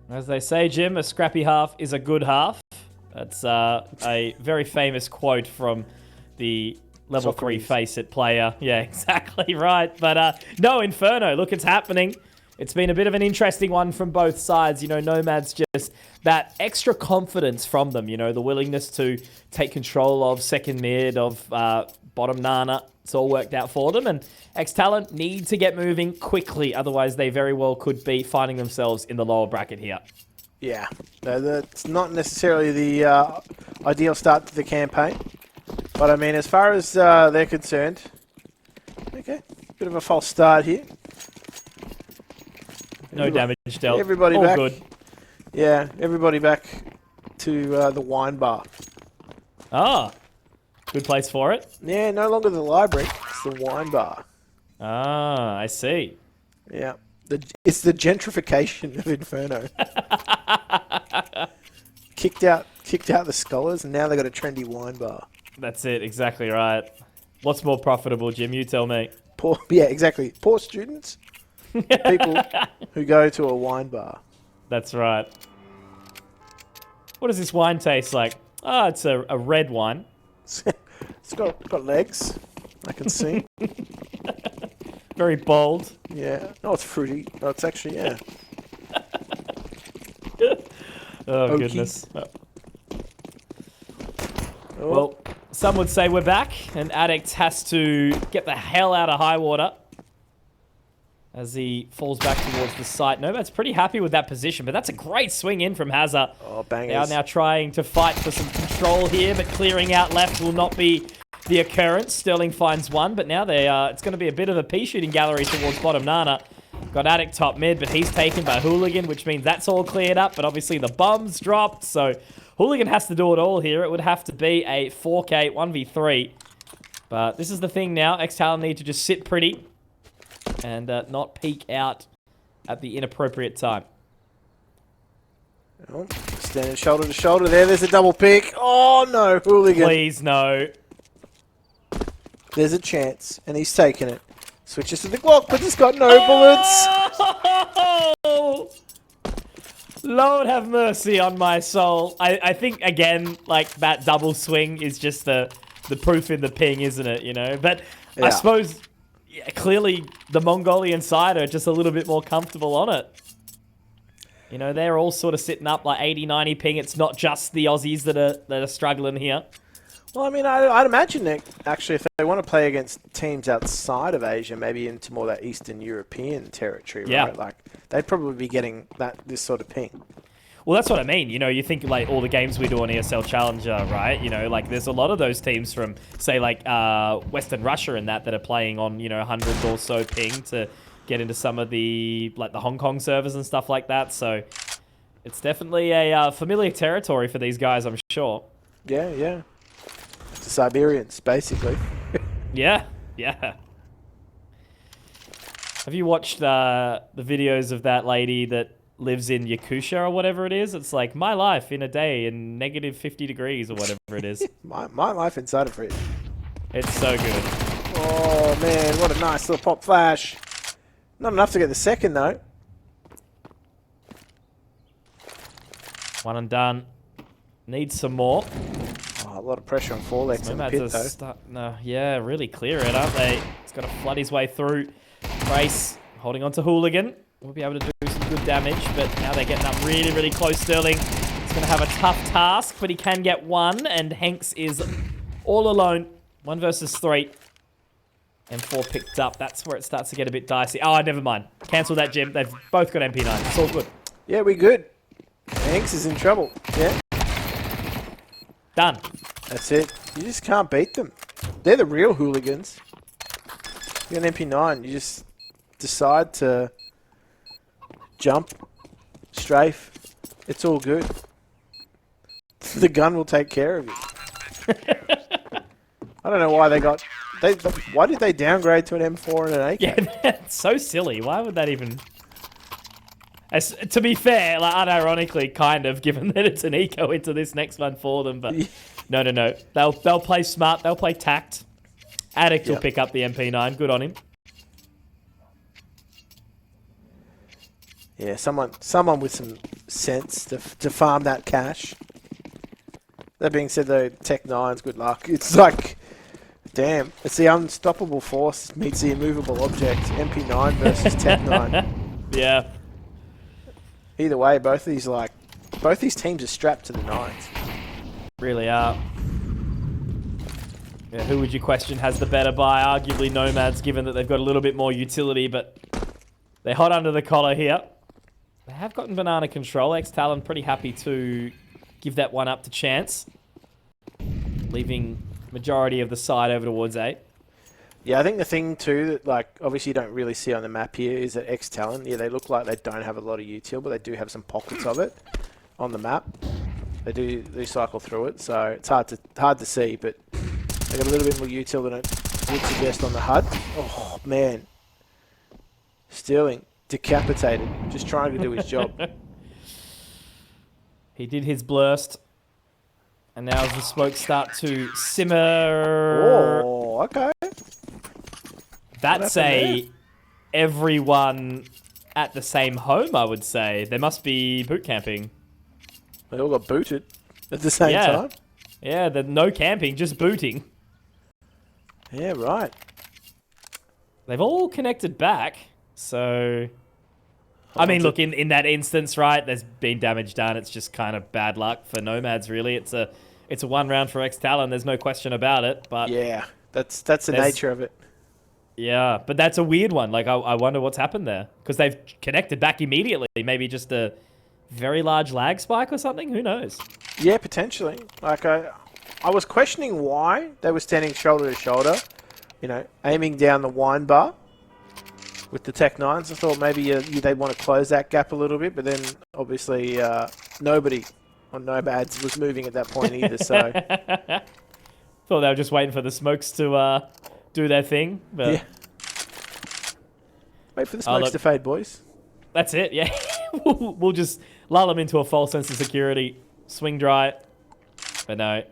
As they say, Jim, a scrappy half is a good half. That's a very famous quote from the level 3 Face It player. Yeah, exactly right. But no, Inferno, look, it's happening. It's been a bit of an interesting one from both sides. You know, NomadS just that extra confidence from them, you know, the willingness to take control of second mid, of bottom Nana. It's all worked out for them. And ex-TALON need to get moving quickly. Otherwise, they very well could be finding themselves in the lower bracket here. Yeah, that's not necessarily the ideal start to the campaign. But, I mean, as far as they're concerned, okay, bit of a false start here. No damage dealt. Everybody all back. Good. Yeah, everybody back to the wine bar. Ah, good place for it. Yeah, no longer the library. It's the wine bar. Ah, I see. Yeah, it's the gentrification of Inferno. kicked out the scholars, and now they got a trendy wine bar. That's it, exactly right. What's more profitable, Jim? You tell me. Yeah, exactly. Poor students. People who go to a wine bar. That's right. What does this wine taste like? Ah, it's a red wine. It's got legs, I can see. Very bold. Yeah. Oh, it's fruity. Oh, it's actually, yeah. Oh, Oaky. goodness. Oh, Well, some would say we're back, and Addict has to get the hell out of high water as he falls back towards the site. NomadS pretty happy with that position, but that's a great swing in from hazr. oh, They are bangers. now trying to fight for some control here, but clearing out left will not be the occurrence. Sterling finds one, but now it's going to be a bit of a pea shooting gallery towards bottom Nana. Got Addict top mid, but he's taken by Hooligan, which means that's all cleared up, but obviously the bomb's dropped, so Hooligan has to do it all here. It would have to be a 4K 1v3. But this is the thing now. ex-TALON need to just sit pretty and not peek out at the inappropriate time. Oh, standing shoulder to shoulder there. There's a double pick. Oh, no. Hooligan. Please, no. There's a chance, and he's taking it. Switches to the Glock, but he's got no bullets. Oh! Lord have mercy on my soul. I think, again, like, that double swing is just the proof in the ping, isn't it, you know? But Yeah. I suppose, yeah, clearly, the Mongolian side are just a little bit more comfortable on it. You know, they're all sort of sitting up like 80, 90 ping. It's not just the Aussies that are struggling here. Well, I mean, I'd imagine that actually if they want to play against teams outside of Asia, maybe into more that Eastern European territory, Yeah. right? Like, they'd probably be getting this sort of ping. Well, that's what I mean. You know, you think like all the games we do on ESL Challenger, right? You know, like there's a lot of those teams from, say, like Western Russia and that are playing on, you know, 100 or so ping to get into some of the, like the Hong Kong servers and stuff like that. So it's definitely a familiar territory for these guys, I'm sure. Yeah, yeah. The Siberians, basically. Yeah, yeah. Have you watched the videos of that lady that lives in Yakutia or whatever it is? It's like my life in a day in negative 50 degrees or whatever it is. my life inside of it. It's so good. Oh, man, what a nice little pop flash. Not enough to get the second, though. One and done. Needs some more. Oh, a lot of pressure on Forlex in the pit, though. No, yeah, really clear it, aren't they? He's got to flood his way through. Brace holding on to Hooligan. We'll be able to do some good damage, but now they're getting up really, really close. Sterling is going to have a tough task, but he can get one, and Hanks is all alone. 1 versus 3. M4 picked up. That's where it starts to get a bit dicey. Oh, never mind. Cancel that, Jim. They've both got MP9. It's all good. Yeah, we good. Hanks is in trouble. Yeah. Done. That's it. You just can't beat them. They're the real hooligans. You got an MP9, you just decide to jump, strafe. It's all good. The gun will take care of you. I don't know why they got... why did they downgrade to an M4 and an AK? Yeah, that's so silly. Why would that even... to be fair, like unironically, kind of, given that it's an eco into this next one for them, but no. They'll play smart. They'll play tact. Addict will pick up the MP9. Good on him. Yeah, someone with some sense to farm that cash. That being said, though, Tech 9's good luck. It's like, damn, it's the unstoppable force meets the immovable object. MP9 versus Tech 9. Yeah. Either way, both these teams are strapped to the 9s. Really are. Yeah, who would you question has the better buy? Arguably NomadS, given that they've got a little bit more utility, but they're hot under the collar here. They have gotten banana control. ex-TALON pretty happy to give that one up to Chance, leaving majority of the side over towards A. Yeah, I think the thing too that like obviously you don't really see on the map here is that ex-TALON, yeah, they look like they don't have a lot of util, but they do have some pockets of it on the map. They do cycle through it, so it's hard to see, but they got a little bit more util than it would suggest on the HUD. Oh man, Sterling decapitated, just trying to do his job. He did his blurst, and now as the smokes start to simmer. Oh, okay. That's everyone at the same home, I would say. They must be boot camping. They all got booted at the same time. Yeah, no camping, just booting. Yeah, right. They've all connected back, so... I mean, look, in that instance, right, there's been damage done. It's just kind of bad luck for NomadS, really. It's a 1 round for ex-TALON. There's no question about it, but... Yeah, that's the nature of it. Yeah, but that's a weird one. Like, I wonder what's happened there. Because they've connected back immediately. Maybe just a very large lag spike or something? Who knows? Yeah, potentially. Like, I was questioning why they were standing shoulder to shoulder, you know, aiming down the wine bar with the Tech 9s. I thought maybe they'd want to close that gap a little bit, but then obviously nobody on NomadS was moving at that point either, so... Thought they were just waiting for the smokes to do their thing, but... Yeah. Wait for the smokes to fade, boys. That's it, yeah. We'll just lull them into a false sense of security, swing dry. But no.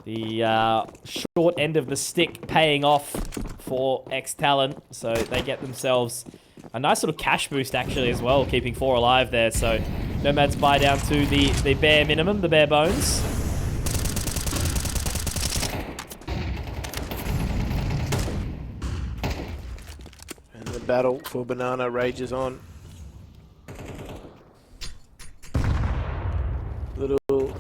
The short end of the stick paying off for ex-TALON, so they get themselves a nice sort of cash boost actually as well, keeping 4 alive there. So NomadS buy down to the bare minimum, the bare bones. And the battle for Banana rages on. Little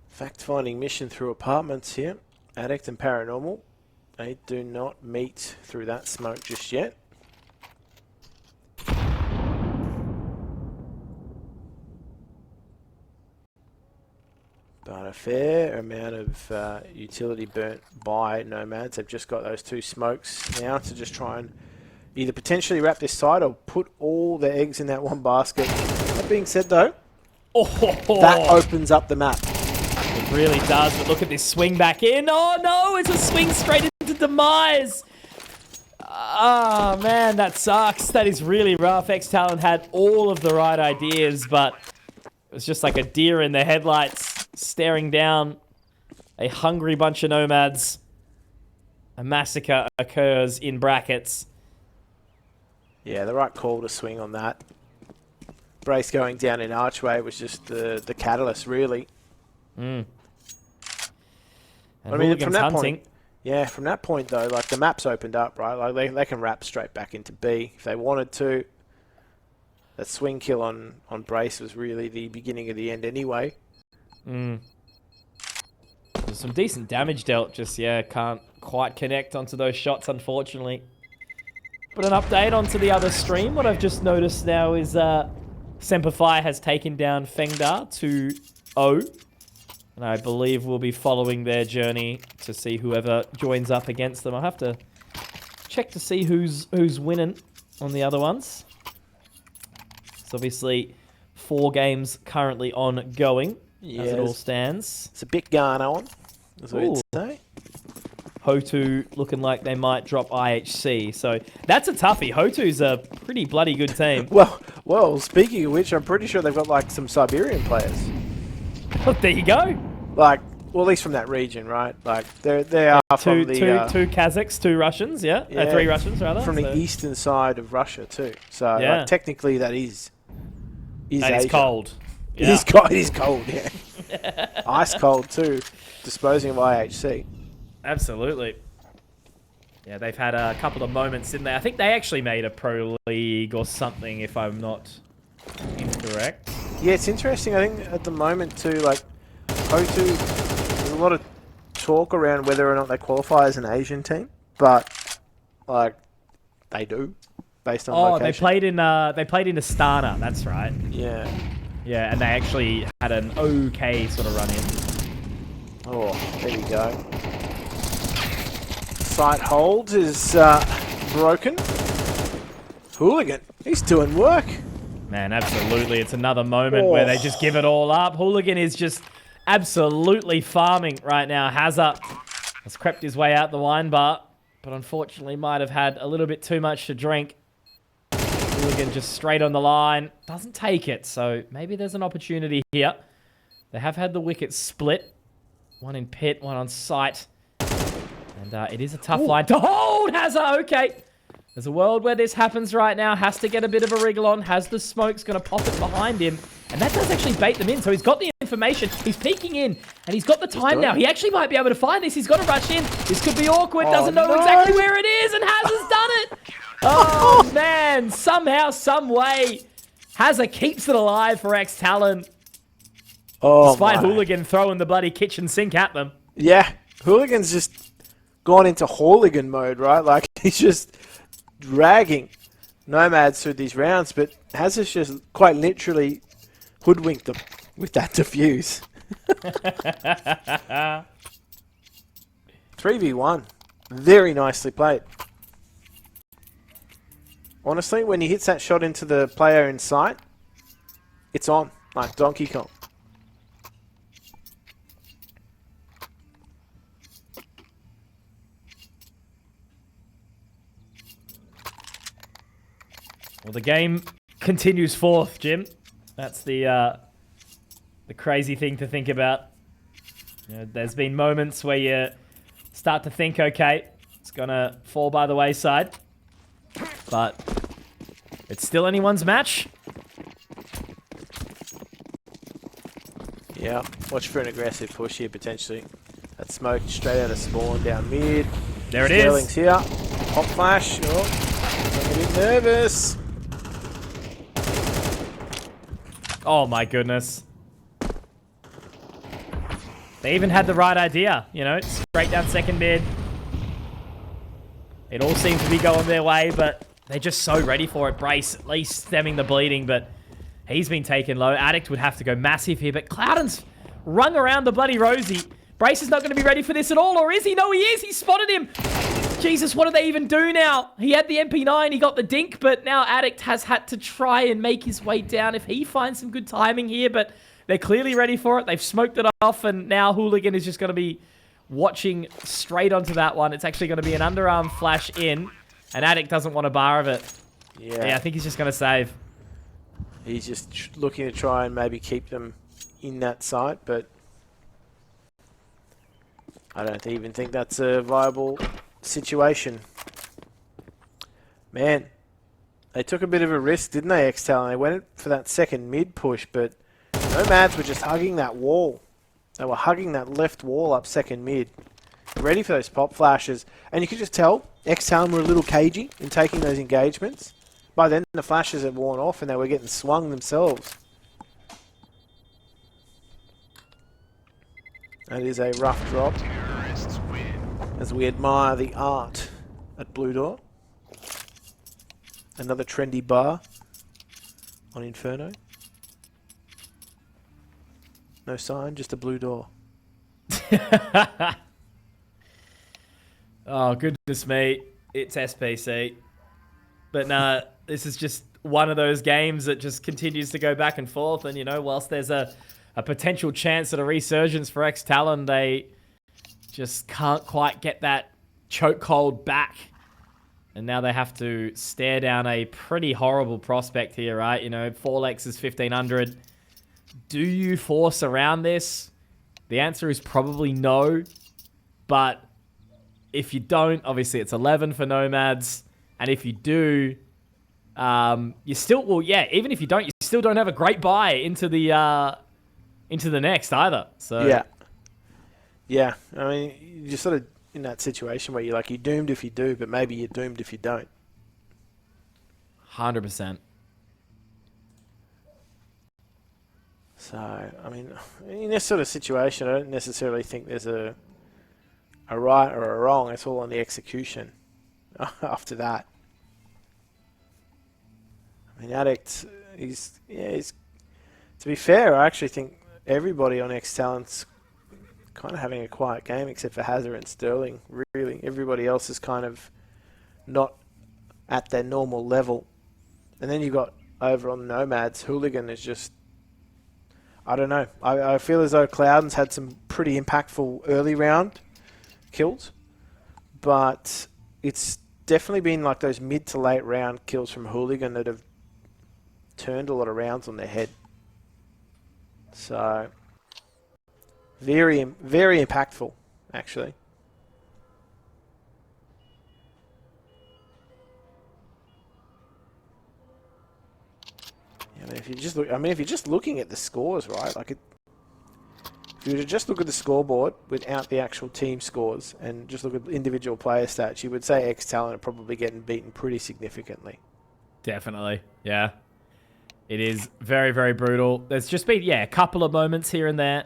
fact-finding mission through apartments here. Addict and Paranormal. They do not meet through that smoke just yet. But a fair amount of utility burnt by NomadS. They've just got those 2 smokes now to just try and either potentially wrap this side or put all their eggs in that one basket. That being said though, that opens up the map. It really does, but look at this swing back in. Oh no, it's a swing straight into demise. Ah, man, that sucks. That is really rough. ex-TALON had all of the right ideas, but it was just like a deer in the headlights staring down a hungry bunch of NomadS. A massacre occurs in brackets. Yeah, the right call to swing on that. Brace going down in archway was just the catalyst, really. Mm. I mean, from that point, yeah, from that point though, like the map's opened up, right? Like they can wrap straight back into B if they wanted to. That swing kill on Brace was really the beginning of the end, anyway. Mm. There's some decent damage dealt, just yeah, can't quite connect onto those shots, unfortunately. But an update onto the other stream. What I've just noticed now is Semperfi has taken down Fengda to O. And I believe we'll be following their journey to see whoever joins up against them. I'll have to check to see who's winning on the other ones. It's obviously 4 games currently ongoing as it all stands. It's a bit going on, as we'd say. Hotu looking like they might drop IHC. So that's a toughie. Hotu's a pretty bloody good team. Well, speaking of which, I'm pretty sure they've got like some Siberian players. Oh, there you go. Like, well, at least from that region, right? Like, they are from the... Two Kazakhs, 2 Russians, yeah? 3 Russians, rather. From the eastern side of Russia, too. So, like, technically, that is That Asia. is cold. Yeah. It is cold, yeah. Ice cold, too. Disposing of IHC. Absolutely. Yeah, they've had a couple of moments, didn't they? I think they actually made a Pro League or something, if I'm not incorrect. Yeah, it's interesting. I think at the moment, too, like, O2, there's a lot of talk around whether or not they qualify as an Asian team, but, like, they do, based on location. They played in Astana, that's right. Yeah. Yeah, and they actually had an okay sort of run in. Oh, there you go. Sight hold is broken. Hooligan, he's doing work. Man, absolutely. It's another moment where they just give it all up. Hooligan is just absolutely farming right now. Hazard has crept his way out the wine bar, but unfortunately might have had a little bit too much to drink. Hooligan just straight on the line. Doesn't take it, so maybe there's an opportunity here. They have had the wickets split. One in pit, one on site. And it is a tough line to hold. Hazard, okay. There's a world where this happens right now. Has to get a bit of a wriggle on. Has the smokes going to pop it behind him. And that does actually bait them in. So he's got the information. He's peeking in. And he's got the time now. He actually might be able to find this. He's got to rush in. This could be awkward. Doesn't know exactly where it is. And hazr's done it. Oh, man. Somehow, some way, hazr keeps it alive for ex-TALON. Oh, despite Hooligan throwing the bloody kitchen sink at them. Yeah. Hooligan's just gone into hooligan mode, right? Like, he's just dragging NomadS through these rounds. But hazr's just quite literally hoodwinked them with that defuse. 3v1. Very nicely played. Honestly, when he hits that shot into the player in sight, it's on, like Donkey Kong. Well, the game continues forth, Jim. That's the crazy thing to think about. You know, there's been moments where you start to think, okay, it's gonna fall by the wayside, but it's still anyone's match. Yeah, watch for an aggressive push here potentially. That smoke straight out of spawn down mid. There it Sterling's is. here. Pop flash. Oh, I'm a bit nervous. Oh my goodness. They even had the right idea, you know, straight down second mid. It all seemed to be going their way, but they're just so ready for it. Brace at least stemming the bleeding, but he's been taken low. Addict would have to go massive here, but Cloudon's rung around the bloody Rosie. Brace is not going to be ready for this at all, or is he? No, he is. He spotted him. Jesus, what do they even do now? He had the MP9, he got the dink, but now Addict has had to try and make his way down if he finds some good timing here, but they're clearly ready for it. They've smoked it off, and now Hooligan is just going to be watching straight onto that one. It's actually going to be an underarm flash in, and Addict doesn't want a bar of it. Yeah, I think he's just going to save. He's just looking to try and maybe keep them in that site, but I don't even think that's a viable situation. Man, they took a bit of a risk, didn't they, ex-TALON? They went for that second mid push, but NomadS were just hugging that wall. They were hugging that left wall up second mid, ready for those pop flashes. And you could just tell ex-TALON were a little cagey in taking those engagements. By then, the flashes had worn off and they were getting swung themselves. That is a rough drop, as we admire the art at Blue Door. Another trendy bar on Inferno. No sign, just a blue door. Oh, goodness me. It's SPC. But nah, this is just one of those games that just continues to go back and forth. And, you know, whilst there's a potential chance at a resurgence for ex-TALON, they just can't quite get that chokehold back. And now they have to stare down a pretty horrible prospect here, right? You know, 4x is 1,500. Do you force around this? The answer is probably no. But if you don't, obviously it's 11 for NomadS. And if you do, you still, well, yeah, even if you don't, you still don't have a great buy into the next either. So yeah. I mean, you're sort of in that situation where you're like, you're doomed if you do, but maybe you're doomed if you don't. 100%. So, I mean, in this sort of situation, I don't necessarily think there's a right or a wrong. It's all on the execution after that. I mean, Addict, he's, to be fair, I actually think everybody on ex-TALON's kind of having a quiet game except for hazr and Sterling, really. Everybody else is kind of not at their normal level. And then you've got over on NomadS, Hooligan is just, I don't know. I feel as though Cloudon's had some pretty impactful early round kills, but it's definitely been like those mid to late round kills from Hooligan that have turned a lot of rounds on their head. So, very, very impactful, actually. Yeah, if you just look, I mean, if you're just looking at the scores, right? Like, if you were to just look at the scoreboard without the actual team scores and just look at individual player stats, you would say ex-TALON are probably getting beaten pretty significantly. Definitely, yeah. It is very, very brutal. There's just been, yeah, a couple of moments here and there.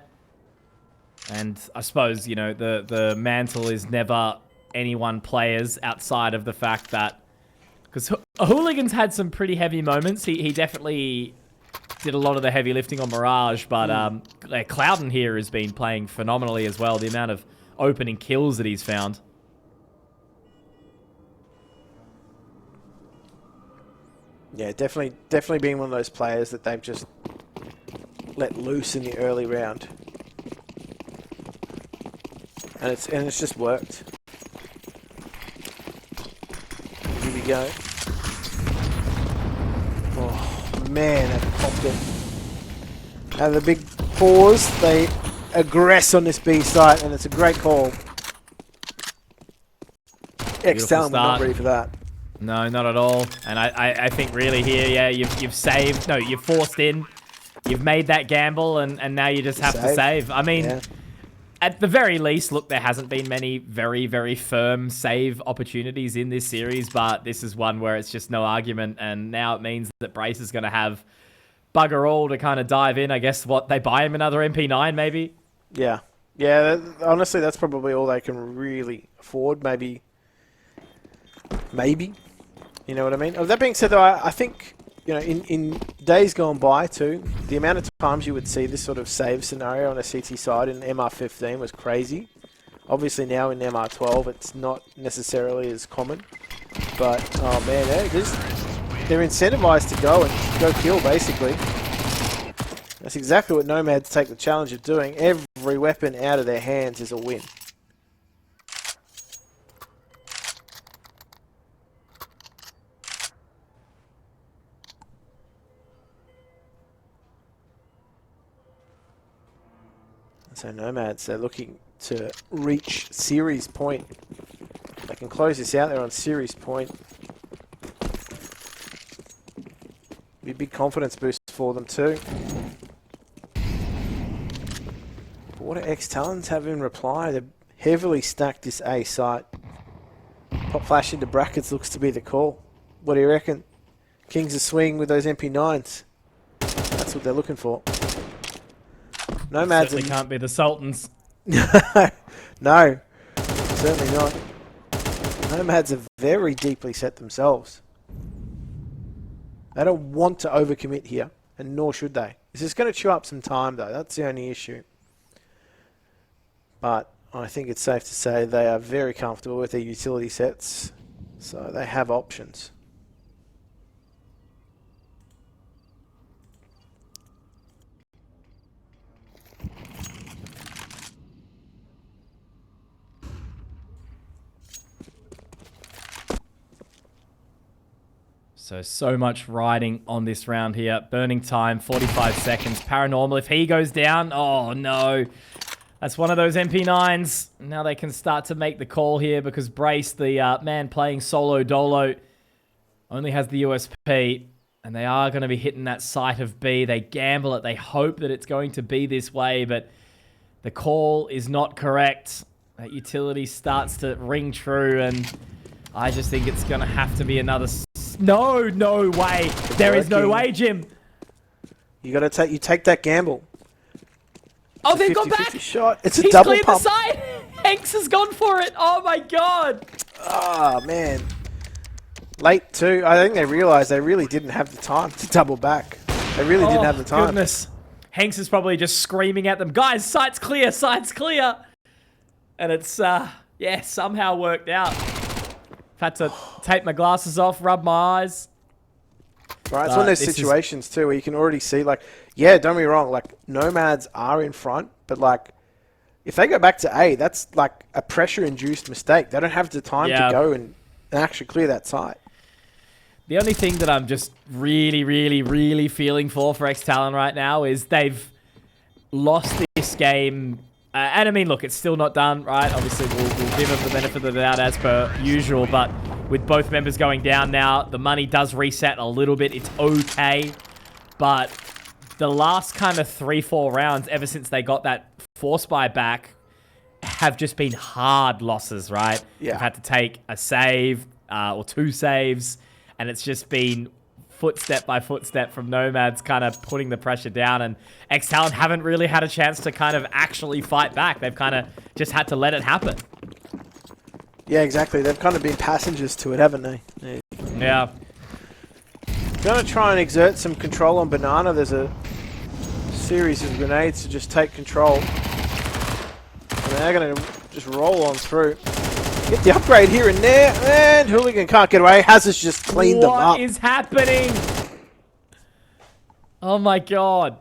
And I suppose, you know, the mantle is never any one player's outside of the fact that... Because Hooligan's had some pretty heavy moments. He definitely did a lot of the heavy lifting on Mirage, but Clouden here has been playing phenomenally as well. The amount of opening kills that he's found. Yeah, definitely being one of those players that they've just let loose in the early round. And it's just worked. Here we go. Oh man, that popped it. And the big pause, they aggress on this B site, and it's a great call. ex-TALON were not ready for that. No, not at all. And I think really here, yeah, you've saved. No, you've forced in. You've made that gamble, and now you just have to save. I mean, yeah. At the very least, look, there hasn't been many very, very firm save opportunities in this series, but this is one where it's just no argument, and now it means that Brace is going to have bugger all to kind of dive in. I guess, what, they buy him another MP9, maybe? Yeah. Yeah, honestly, that's probably all they can really afford, maybe. You know what I mean? That being said, though, I think, you know, in days gone by, too, the amount of times you would see this sort of save scenario on a CT side in MR15 was crazy. Obviously, now in MR12, it's not necessarily as common. But, oh, man, they're incentivized to go and go kill, basically. That's exactly what NomadS take the challenge of doing. Every weapon out of their hands is a win. So NomadS, they're looking to reach series point. They can close this out there on series point. Be a big confidence boost for them too. But what do ex-TALONs have in reply? They've heavily stacked this A site. Pop flash into brackets looks to be the call. What do you reckon? Kings are swinging with those MP9s. That's what they're looking for. NomadS certainly can't be the Sultans. No, certainly not. NomadS have very deeply set themselves. They don't want to overcommit here, and nor should they. This is going to chew up some time, though. That's the only issue. But I think it's safe to say they are very comfortable with their utility sets, so they have options. So much riding on this round here. Burning time, 45 seconds. Paranormal, if he goes down, oh no. That's one of those MP9s. Now they can start to make the call here because Brace, the man playing solo dolo, only has the USP. And they are going to be hitting that site of B. They gamble it. They hope that it's going to be this way, but the call is not correct. That utility starts to ring true, and I just think it's going to have to be another... No way. There is no way, Jim. You got to take that gamble. Oh, they've gone back. Shot. It's a double pump. He's cleared the side. Hanks has gone for it. Oh my god. Oh man. Late too. I think they realized they really didn't have the time to double back. They really didn't have the time. Goodness. Hanks is probably just screaming at them, guys, site's clear, site's clear. And it's yeah, somehow worked out. Had to take my glasses off, rub my eyes. Right, it's one of those situations too where you can already see, like, yeah, don't get me wrong, like, NomadS are in front, but like, if they go back to A, that's like a pressure-induced mistake. They don't have the time to go and actually clear that site. The only thing that I'm just really feeling for ex-TALON right now is they've lost this game. And I mean, look, it's still not done, right? Obviously, we'll give them the benefit of the doubt as per usual, but with both members going down now, the money does reset a little bit. It's okay. but the last kind of 3-4 rounds, ever since they got that force buy back, have just been hard losses, right? Yeah. They've had to take a save or 2 saves, and it's just been footstep by footstep from NomadS kind of putting the pressure down, and ex-TALON haven't really had a chance to kind of actually fight back. They've kind of just had to let it happen. Yeah, exactly. They've kind of been passengers to it, haven't they? Yeah. Going to try and exert some control on Banana. There's a series of grenades to just take control. And they're going to just roll on through. Get the upgrade here and there, and Hooligan can't get away. Hazard's just cleaned them up. What is happening? Oh my god.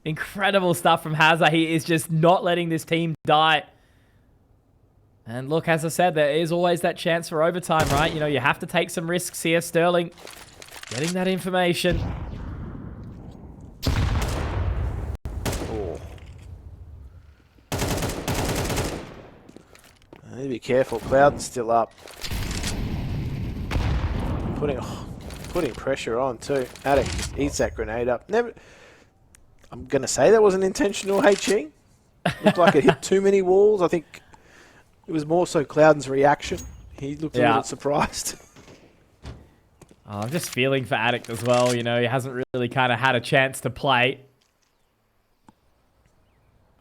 Incredible stuff from hazr. He is just not letting this team die. And look, as I said, there is always that chance for overtime, right? You know, you have to take some risks here. Sterling getting that information. Oh. I need to be careful. Cloud's still up. Putting pressure on too. Attic just eats that grenade up. Never. I'm gonna say that wasn't intentional. HE looked like it hit too many walls. I think it was more so Cloud's reaction. He looked a little surprised. Oh, I'm just feeling for Addict as well. You know, he hasn't really kind of had a chance to play.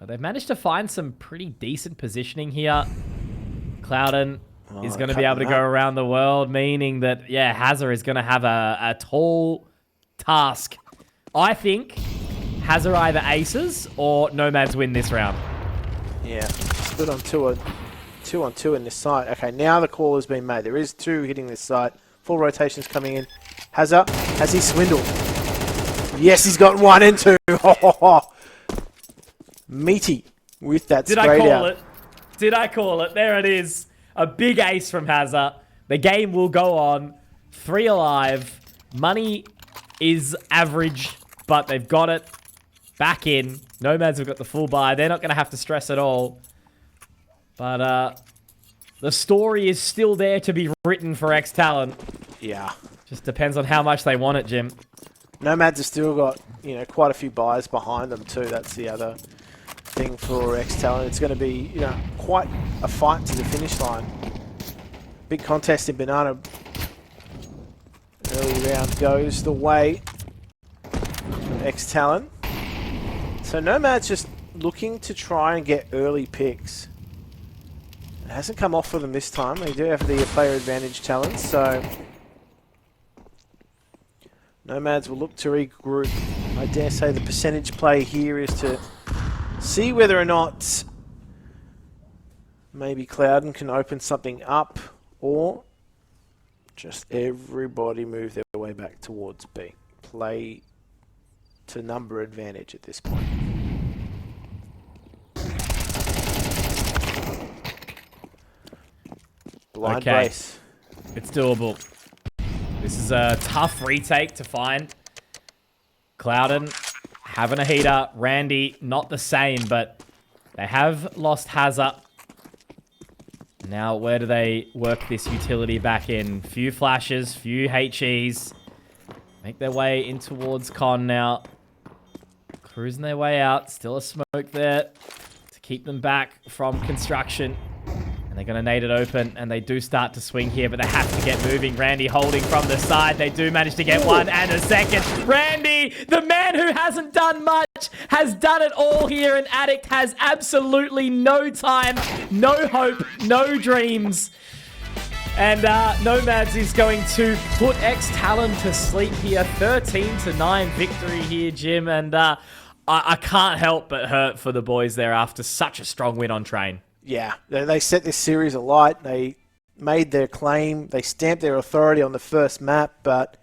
But they've managed to find some pretty decent positioning here. Clouden is going to be able to go around the world, meaning that, yeah, hazr is going to have a tall task. I think hazr either aces or NomadS win this round. Yeah, stood on 2-on-2 in this site. Okay, now the call has been made. There is 2 hitting this site. Full rotations coming in. hazr, has he swindled? Yes, he's got 1 and 2. Meaty with that Did I call it? Did I call it? There it is. A big ace from hazr. The game will go on. 3 alive. Money is average, but they've got it back in. NomadS have got the full buy. They're not going to have to stress at all. But the story is still there to be written for ex-TALON. Yeah. Just depends on how much they want it, Jim. NomadS have still got, you know, quite a few buys behind them too. That's the other thing for ex-TALON. It's going to be, you know, quite a fight to the finish line. Big contest in Banana. Early round goes the way of ex-TALON. So NomadS just looking to try and get early picks. It hasn't come off for them this time. They do have the player advantage talent, so NomadS will look to regroup. I dare say the percentage play here is to see whether or not maybe Clouden can open something up, or just everybody move their way back towards B. Play to number advantage at this point. Blind brace. It's doable. This is a tough retake to find. Clouden having a heater. Randy, not the same, but they have lost hazr. Now, where do they work this utility back in? Few flashes, few HEs. Make their way in towards Con now. Cruising their way out. Still a smoke there to keep them back from construction. And they're going to nade it open, and they do start to swing here, but they have to get moving. Randy holding from the side. They do manage to get 1 and a second. Randy, the man who hasn't done much, has done it all here, and Addict has absolutely no time, no hope, no dreams. And NomadS is going to put ex-TALON to sleep here. 13-9 victory here, Jim, and I can't help but hurt for the boys there after such a strong win on Train. Yeah, they set this series alight. They made their claim. They stamped their authority on the first map, but